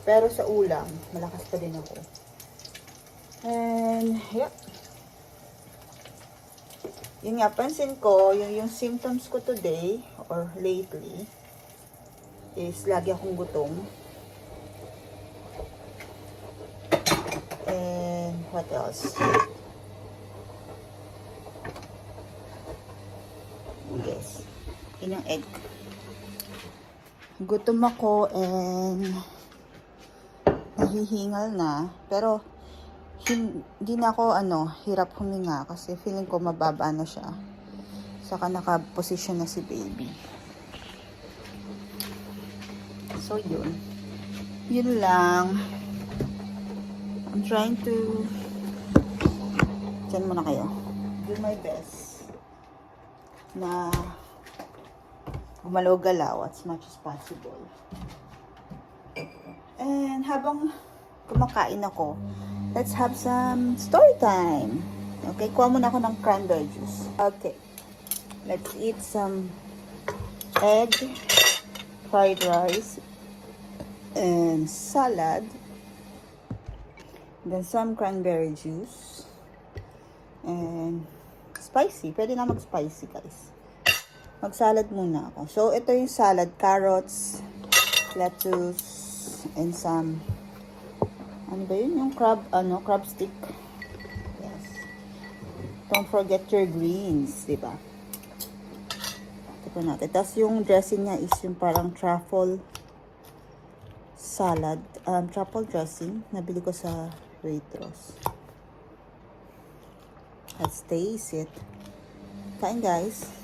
Pero sa ulam, malakas pa din ako. And, yeah. Yun nga, pansin ko, yung symptoms ko today, or lately, is lagi akong gutom. And, what else? Yes. Yun yung egg. Gutom ako and nahihingal na. Pero, hindi na ako, hirap huminga kasi feeling ko mababa na siya. Saka naka-position na si baby. So, yun. Yun lang. I'm trying to dyan muna kayo. Do my best na gumalaw-galaw as much as possible. And habang kumakain ako, let's have some story time. Okay, kuha muna ako ng cranberry juice. Okay, let's eat some egg, fried rice, and salad. Then some cranberry juice. And spicy. Pwede na mag-spicy, guys. Mag-salad muna ako. So, ito yung salad. Carrots, lettuce, and some, ano ba yun? Yung crab stick. Yes. Don't forget your greens, diba? Ito po natin. Tapos yung dressing niya is yung parang truffle salad. Truffle dressing. Nabili ko sa Waitrose. Let's taste it. Kain, guys.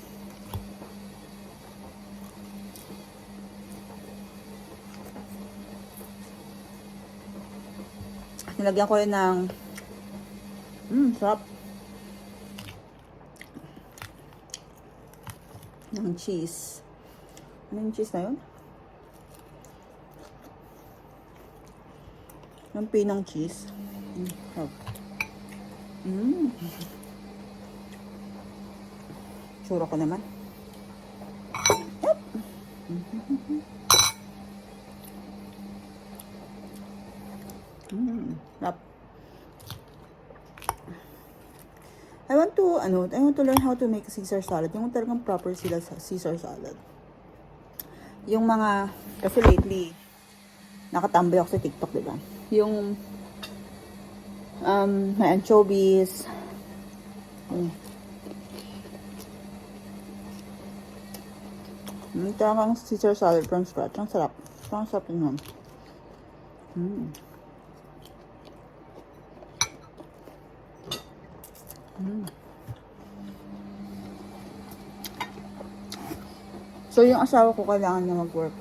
Nilagyan ko yun ng sarap ng cheese. Ano yung cheese na yun? Yung pinong cheese. Sarap. Sura ko naman. Yep. Sarap. I want to learn how to make a Caesar salad. Yung talagang proper sila sa Caesar salad. Yung mga, kasi lately, nakatambay ako sa TikTok, diba? Yung, may anchovies. Talagang Caesar salad from scratch. Ang sarap. Ang sarap yun. So, yung asawa ko kailangan niya mag-work.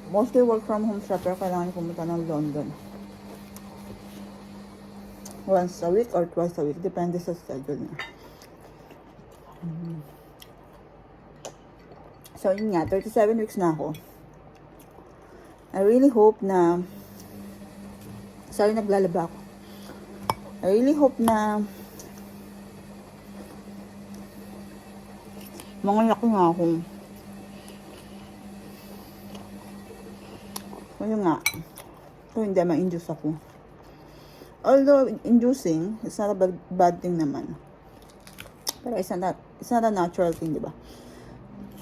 Mostly work from home siya, pero kailangan niya pumunta ng London. Once a week or twice a week. Depende sa schedule niya. So, yun nga. 37 weeks na ako. I really hope na... Sorry, naglalaba ako. I really hope na mga laki nga ako. Kaya nga, so hindi ma-induce ako. Although, inducing, it's not a bad thing naman. Pero it's not a natural thing, di ba?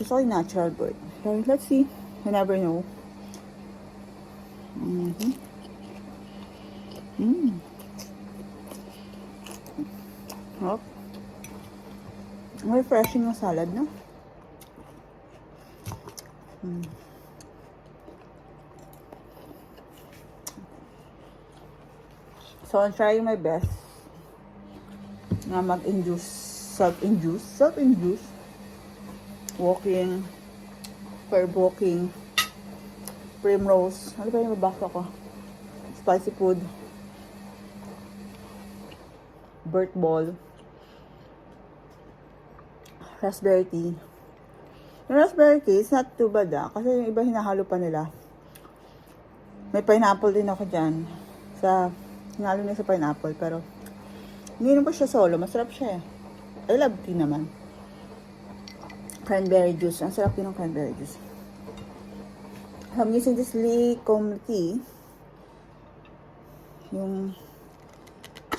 Gusto ko yung natural birth. So, let's see. You never know. Mm-hmm. Oh. Refreshing yung salad, no? So, I'm trying my best na self-induce, walking, curb walking, primrose, ano ba yung mabasa ko? Spicy food, bird ball, raspberry tea. Yung raspberry tea, it's not too bad kasi yung iba hinahalo pa nila. May pineapple din ako dyan. Hinalo niya sa pineapple, pero ininom ko siya solo. Masarap siya eh. I love tea naman. Cranberry juice. Ang sarap din ng cranberry juice. I'm using this Lee Kum tea. Yung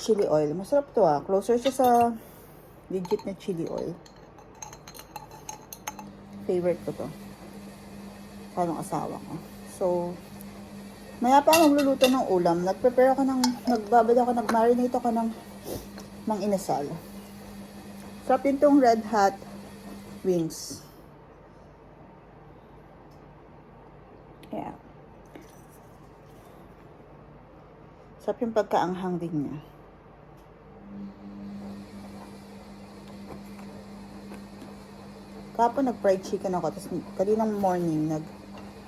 chili oil. Masarap to Closer siya sa legit na chili oil. Favorite ko to. Parang asawa ko. So, maya pa ako magluluto ng ulam. Nag-marinate ako ng mang inasal. Sarap yun tong red hot wings. Yeah. Sarap yung pagkaanghang din niya. Kahapon nag-fried chicken ako. Tapos kaninang morning,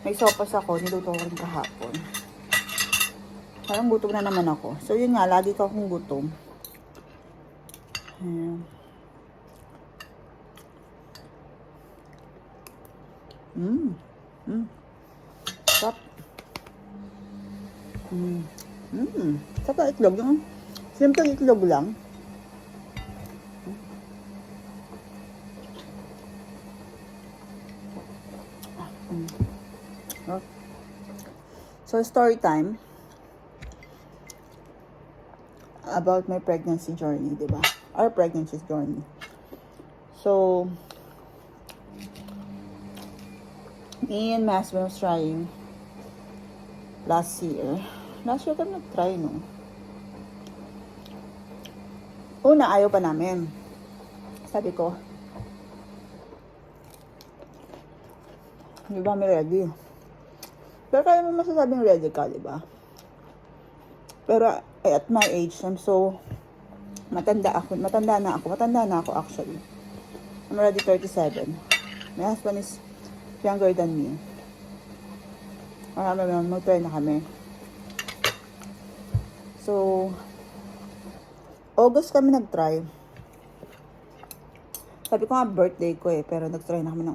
may sopas ako. Niluto ko rin kahapon. Parang gutom na naman ako. So, yun nga. Lagi ko akong gutom. Sarap. Sarap na itlog. Yung simple itlog lang. So, story time about my pregnancy journey, diba? Our pregnancy journey. So, me and my husband was trying last year. Last year kami nag-try, no? Una, ayaw pa namin. Sabi ko, hindi ba kami ready? Pero kaya mo masasabing ready ka, diba? Pero at my age, I'm so matanda na ako actually. I'm already 37. My husband is younger than me. Marami naman, mag-try na kami. So, August kami nag-try. Sabi ko nga birthday ko pero nag-try na kami ng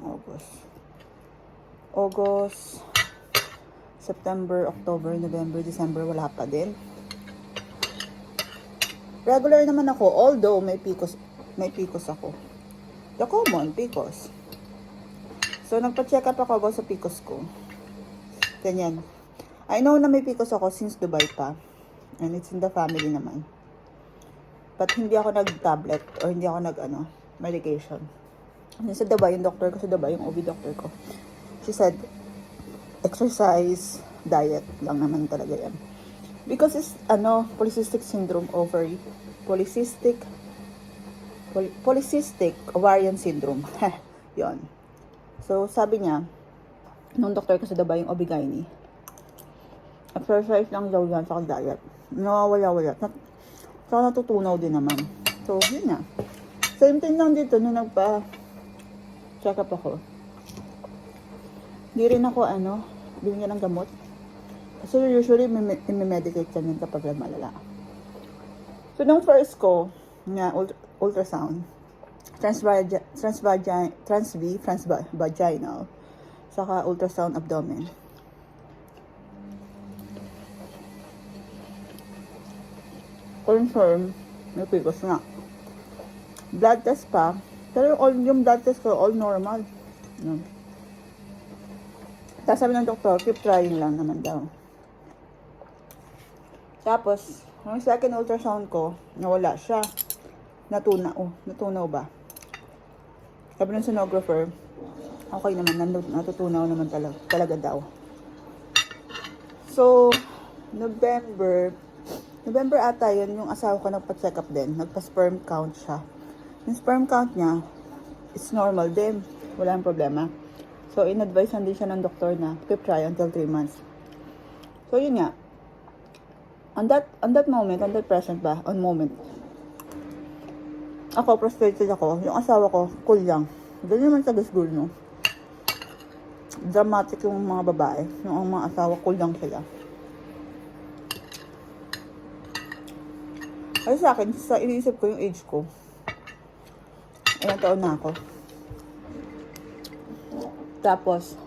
August, September, October, November, December, wala pa din. Regular naman ako, although may PCOS ako. The common PCOS. So, nagpa-check up ako sa PCOS ko. Ganyan. I know na may PCOS ako since Dubai pa. And it's in the family naman. But hindi ako nag-tablet or hindi ako medication. Sa Dubai, yung doctor ko sa Dubai, yung OB doctor ko. She said, exercise, diet lang naman talaga yan. Because it's, polycystic syndrome ovary. Polycystic ovarian syndrome. Yon. So, sabi niya, nung doktor ko sa Dubai, yung OB-GYN, exercise lang daw yan sa diet. Nawawala-wala. So, natutunaw din naman. So, yun nga. Same thing lang dito, nung nagpa-check up ako. Hindi rin ako, binigyan ng gamot. Kasi usually, i-medicate ka yun kapag malala. So, nung first ko, ultrasound, transvaginal, saka ultrasound abdomen. Confirm, may PCOS na. Blood test pa, pero yung blood test ko, all normal. Tapos sabi ng doktor, keep trying lang naman daw. Tapos, yung second ultrasound ko, nawala siya. Natunaw ba? Sabi ng sonographer, okay naman, natutunaw naman talaga daw. So, November ata yun, yung asawa ko nagpa-check up din. Nagpa-sperm count siya. Yung sperm count niya, it's normal din. Wala problema. So, in-advise din siya ng doktor na keep try until 3 months. So, yun nga. On that moment, on that present ba? On moment. Ako, frustrated ako. Yung asawa ko, cool lang. Ganyan naman sa school, no? Dramatic yung mga babae. Yung mga asawa, cool lang sila. Ay sa akin, sa iniisip ko yung age ko. Ilang taon na ako. Tapos,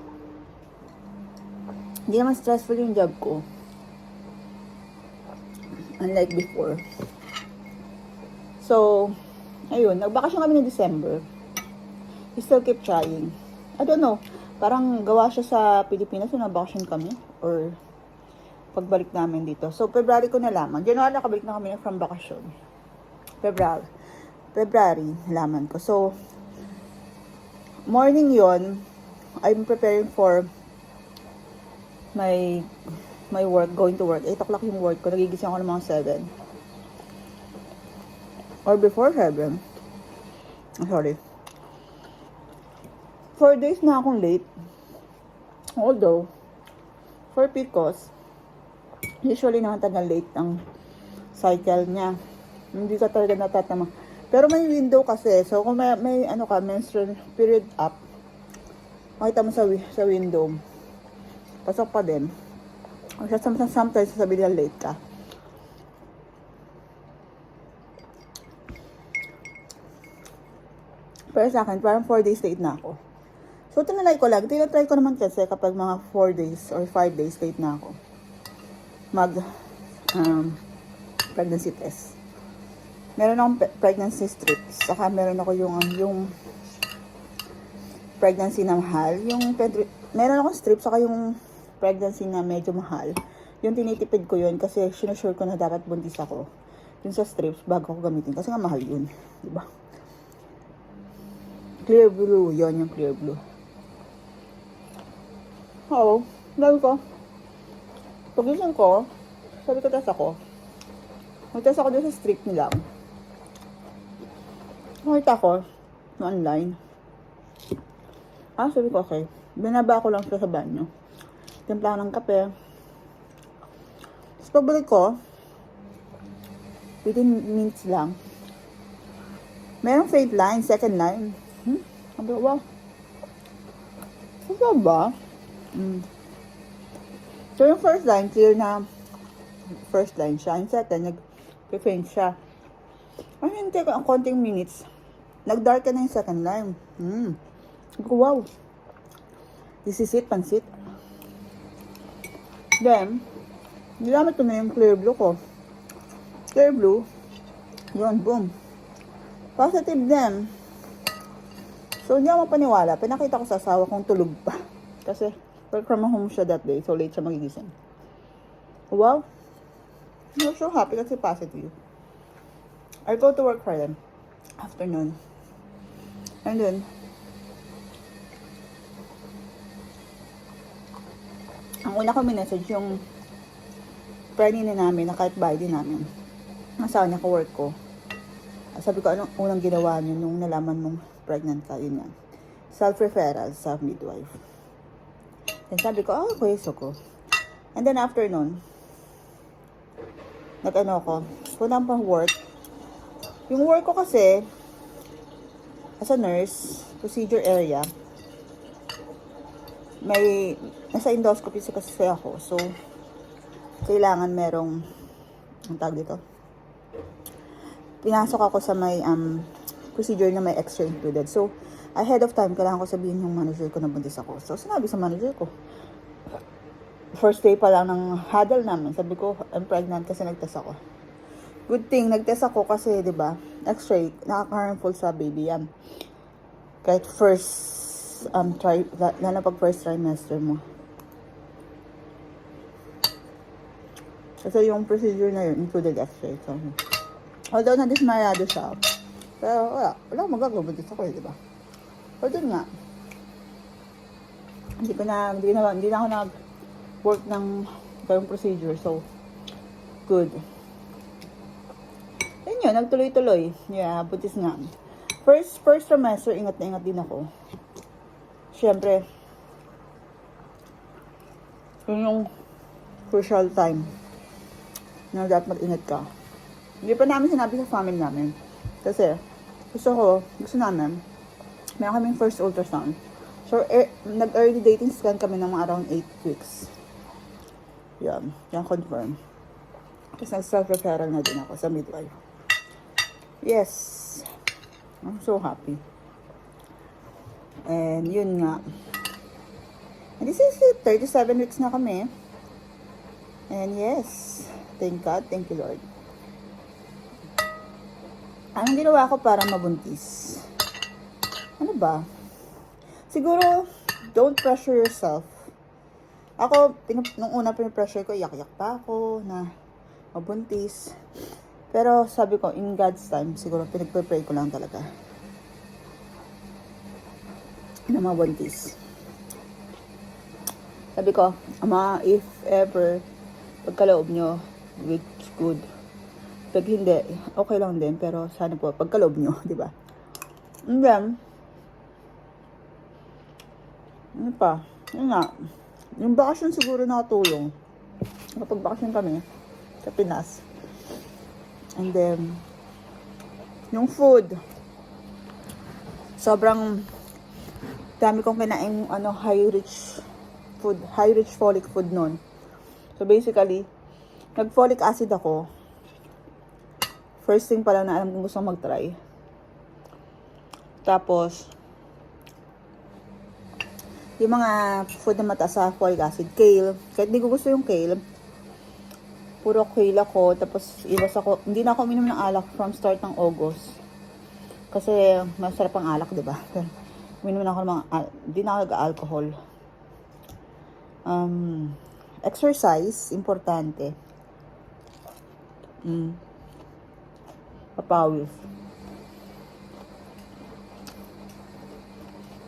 hindi naman stressful yung job ko. Unlike before. So, ayun, nagbakasyon kami ng December. We still keep trying. I don't know, parang gawa siya sa Pilipinas, so nagbakasyon kami. Or, pagbalik namin dito. So, February ko nalaman. January nakabalik na kami from bakasyon. February, nalaman ko. So, morning yon, I'm preparing for my work, going to work. 8 o'clock yung work ko. Nagigising ako ng mga 7. Or before 7. Sorry. 4 days na akong late. Although, for PCOS, usually naman tagal late ang cycle niya. Hindi ka talaga natatama. Pero may window kasi. So, kung may menstrual period up, makita mo sa window. Pasok pa din. Sometimes sasabihin na late ka. Pero sa akin, parang 4 days late na ako. So, tinatry ko lang. Tinatry ko naman kasi kapag mga 4 days or 5 days late na ako pregnancy test. Meron akong pregnancy strips. Saka meron ako yung pregnancy na mahal. Meron akong strips, saka yung pregnancy na medyo mahal. Yung tinitipid ko yun kasi sinusure ko na dapat buntis ako. Yung sa strips, bago ko gamitin. Kasi nga mahal yun. Diba? Clear blue. Yun yung clear blue. Oo. Sabi ko. Pagising ko, sabi ko test ako. Mag-test ako doon sa strip nilang. Nakita ko online. Sabi ko okay. Binaba ko lang siya sa banyo. Timpla ng kape. Tapos pagbalik ko, within minutes lang, merong faint line, second line. Sabi ko, wow. Ano ba? So, yung first line, clear na first line siya. Yung second, nag-faint siya. Ay, hindi ko ang konting minutes. Nag-dark na yung second line. Sabi ko, wow. This is it, pansit. Then, nilamit ko na yung clear blue ko. Clear blue. Yun, boom. Positive din. So, hindi ako mapaniwala. Pinakita ko sa asawa kong tulog pa. Kasi, work from home siya that day. So, late siya magigising. Wow. I'm so happy kasi positive. I go to work for them. Afternoon. And then, ang una ko minessage yung friend na namin, na kahit bahay din namin. Asawa niya ko work ko. Sabi ko, anong unang ginawa niyo nung nalaman mong pregnant ka? Yun yan. Self-referral sa midwife. Then sabi ko, okay, so ko. And then after nun, ko, punang pang work. Yung work ko kasi, as a nurse, procedure area, nasa endoscopy kasi ako. So, kailangan merong, ang tawag dito, pinasok ako sa may procedure na may x-ray included. So, ahead of time, kailangan ko sabihin yung manager ko na buntis ako. So, sinabi sa manager ko, first day pa lang ng huddle namin, sabi ko, I'm pregnant kasi nagtest ako. Good thing, nagtest ako kasi, di ba, x-ray, nakaka-harmful sa baby yan. Kahit first, lalo pag first trimester mo. Kasi yung procedure na yun, included x-ray. So, although nadismayado siya, pero wala magagawa, buntis ako eh, di ba? Pero dun nga, hindi na ako nag-work ng parang procedure. So, good. Yun yun, nagtuloy-tuloy. Yeah, butis nga. First trimester, ingat na ingat din ako. Siyempre, yun yung crucial time na dapat mag-ingat ka. Hindi pa namin sinabi sa family namin. Kasi, gusto namin, meron kaming first ultrasound. So, nag-early dating scan kami ng mga around 8 weeks. Yan confirm. Tapos nag-self-referral na din ako sa midwife. Yes. I'm so happy. And yun nga. And this is it. 37 weeks na kami. And yes. Thank God. Thank you, Lord. Anong ginawa ko para mabuntis? Ano ba? Siguro, don't pressure yourself. Ako, nung una pinipressure ko, iyak-iyak pa ako na mabuntis. Pero sabi ko, in God's time, siguro pinagpe-pray ko lang talaga na mabuntis. Sabi ko, Ama, if ever, pagkaloob nyo, it's good. Pag hindi, okay lang din. Pero sana po, pagkaloob nyo, di ba? And then, ano pa? Yun nga. Yung bakasyon siguro nakatulong. Kapag bakasyon kami sa Pinas. And then, yung food. Sobrang dami kong kinaing high-rich folic food nun. So basically, nag-folic acid ako. First thing pa lang na alam kong gusto mag-try. Tapos, yung mga food na mataas sa folic acid, kale. Kahit di ko gusto yung kale, puro kale ako. Tapos, iwas ako. Hindi na ako uminom ng alak from start ng August. Kasi, masarap ang alak, diba? Uminom na ako ng hindi na ako nag-alcohol. Exercise, importante. Papawis.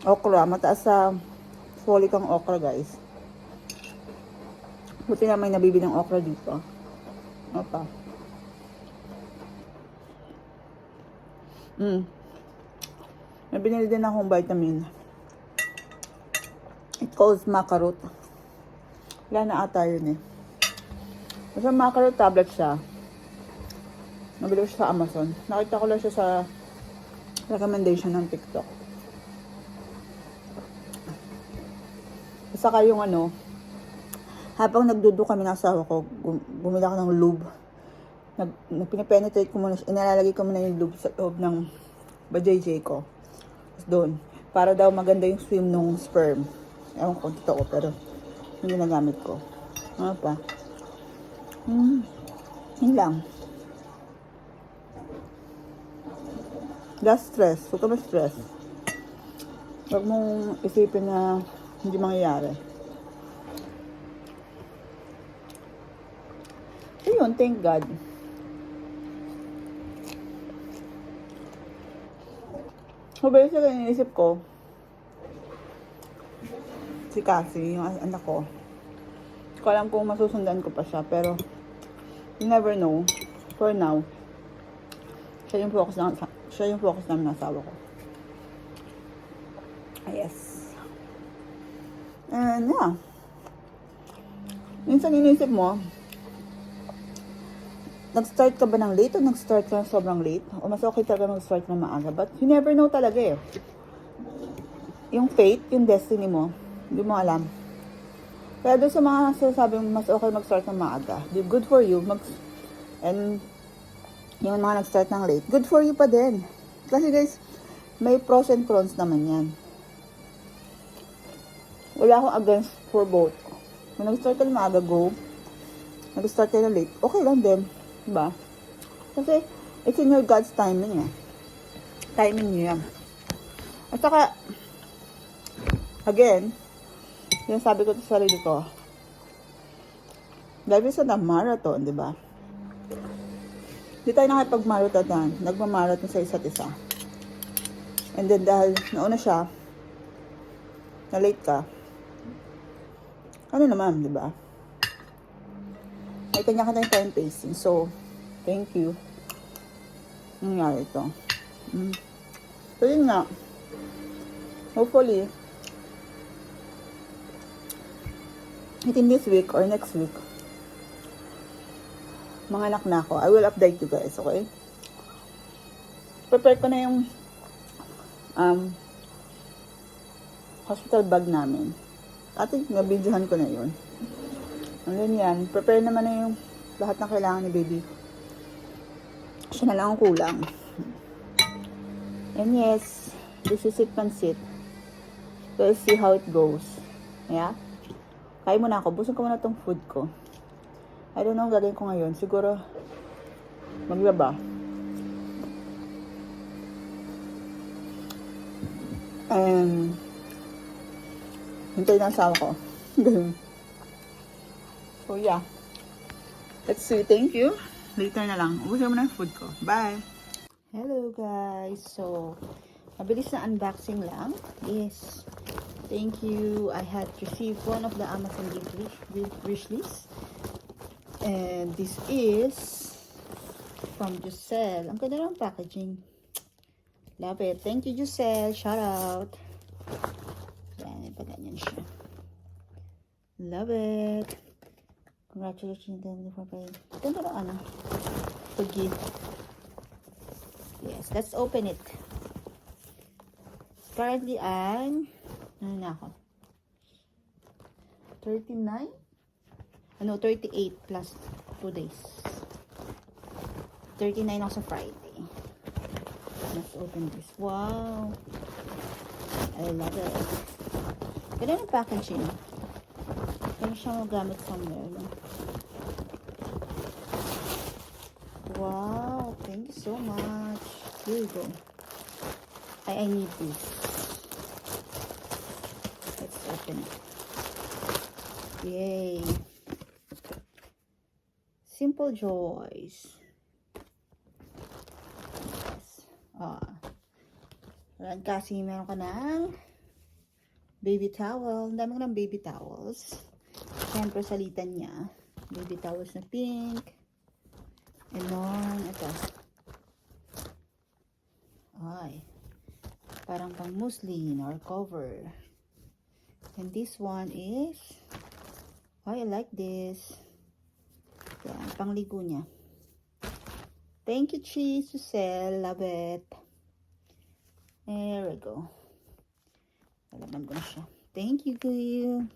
Okra, mataas sa folic ang okra, guys. Buti na may nabibili ng okra dito. Ano pa? May binili din akong vitamin. It calls Macarot. Wala na ata yun eh. Basta Macarot tablet siya. Nabili ko siya sa Amazon. Nakita ko lang siya sa recommendation ng TikTok. Saka yung habang nagdudu kami ng asawa ko, bumili ako ng lube. Pinapenetrate ko muna, inalalagay ko muna yung lube sa loob ng bajayjay ko. Tapos doon, para daw maganda yung swim ng sperm. Ewan ko, totoo, pero hindi nagamit ko. Ano pa? Yun lang. Less stress. Huwag ka ma-stress. Huwag mong isipin na hindi mangyayari. So yun, thank God. So basically, iniisip ko, si Cassie, yung anak ko, hindi ko alam kung masusundan ko pa siya, pero you never know. For now, siya yung focus namin ng asawa ko. Yes. And yeah. Minsan inisip mo, nag-start ka ba ng late o nag-start ka ng sobrang late? O mas okay talaga mag-start ng maaga? But you never know talaga eh. Yung fate, yung destiny mo, hindi mo alam. Kaya doon sa mga sinasabing mas okay mag-start ng maaga, good for you. And yung mga nag-start ng late, good for you pa din. Kasi guys, may pros and cons naman yan. Wala akong against for both. Kung nag-start ka ng maaga, go. Nag-start ka ng late, okay lang din. Diba? Kasi, it's in your God's timing eh. Timing niyo yan. At saka, again, yung sabi ko sa sarili ko, life is a marathon, diba? Di tayo nakipag-marathon, nagmamarathon sa isa't isa. And then, dahil nauna siya, na late ka, ano naman, di ba? May kanya-kanya time pacing. So, thank you. Nangyari ito. So, yun nga. Hopefully, within this week or next week, mga anak na ako. I will update you guys, okay? Prepare ko na yung hospital bag namin. Ate, nabidyohan ko na yun. And then yan, prepare naman na yung lahat ng kailangan ni baby. Siya na lang ang kulang. And yes, this is it pansit. We'll see how it goes. Yeah? Kain muna ako. Busog ko muna tong food ko. I don't know ang gagawin ko ngayon. Siguro, maglaba. And, hintay na asawa ko. So, yeah. Let's see. Thank you. Later na lang. Ubusin mo na yung food ko. Bye! Hello, guys. So, mabilis na unboxing lang. Yes. Thank you. I had received one of the Amazon wish list. And this is from Giselle. Ang ganda ng packaging. Love it. Thank you, Giselle. Shout out. Yan, pa ganyan siya. Love it. Congratulations for paying. Ganda na ano. To give. Yes, let's open it. Currently, ano na ako? 39? Ano, 38 plus 2 days. 39 ako sa Friday. Let's open this. Wow. I love it. Ganda ng packaging. Kaya siya magamit somewhere. No? Wow. Thank you so much. Here you go. I need this. Let's open it. Yay. Simple Joys. Yes. Ayan kasi meron ka ng baby towel. Ang dami ko ng baby towels. Siyempre salitan niya. Baby towels na pink. And then, ito. Ay. Parang pang muslin or cover. And this one is, I like this. Yan, pangligo niya. Thank you, Cheese, to sell. Love it. There we go. Alaman ko na siya. Thank you, Gil.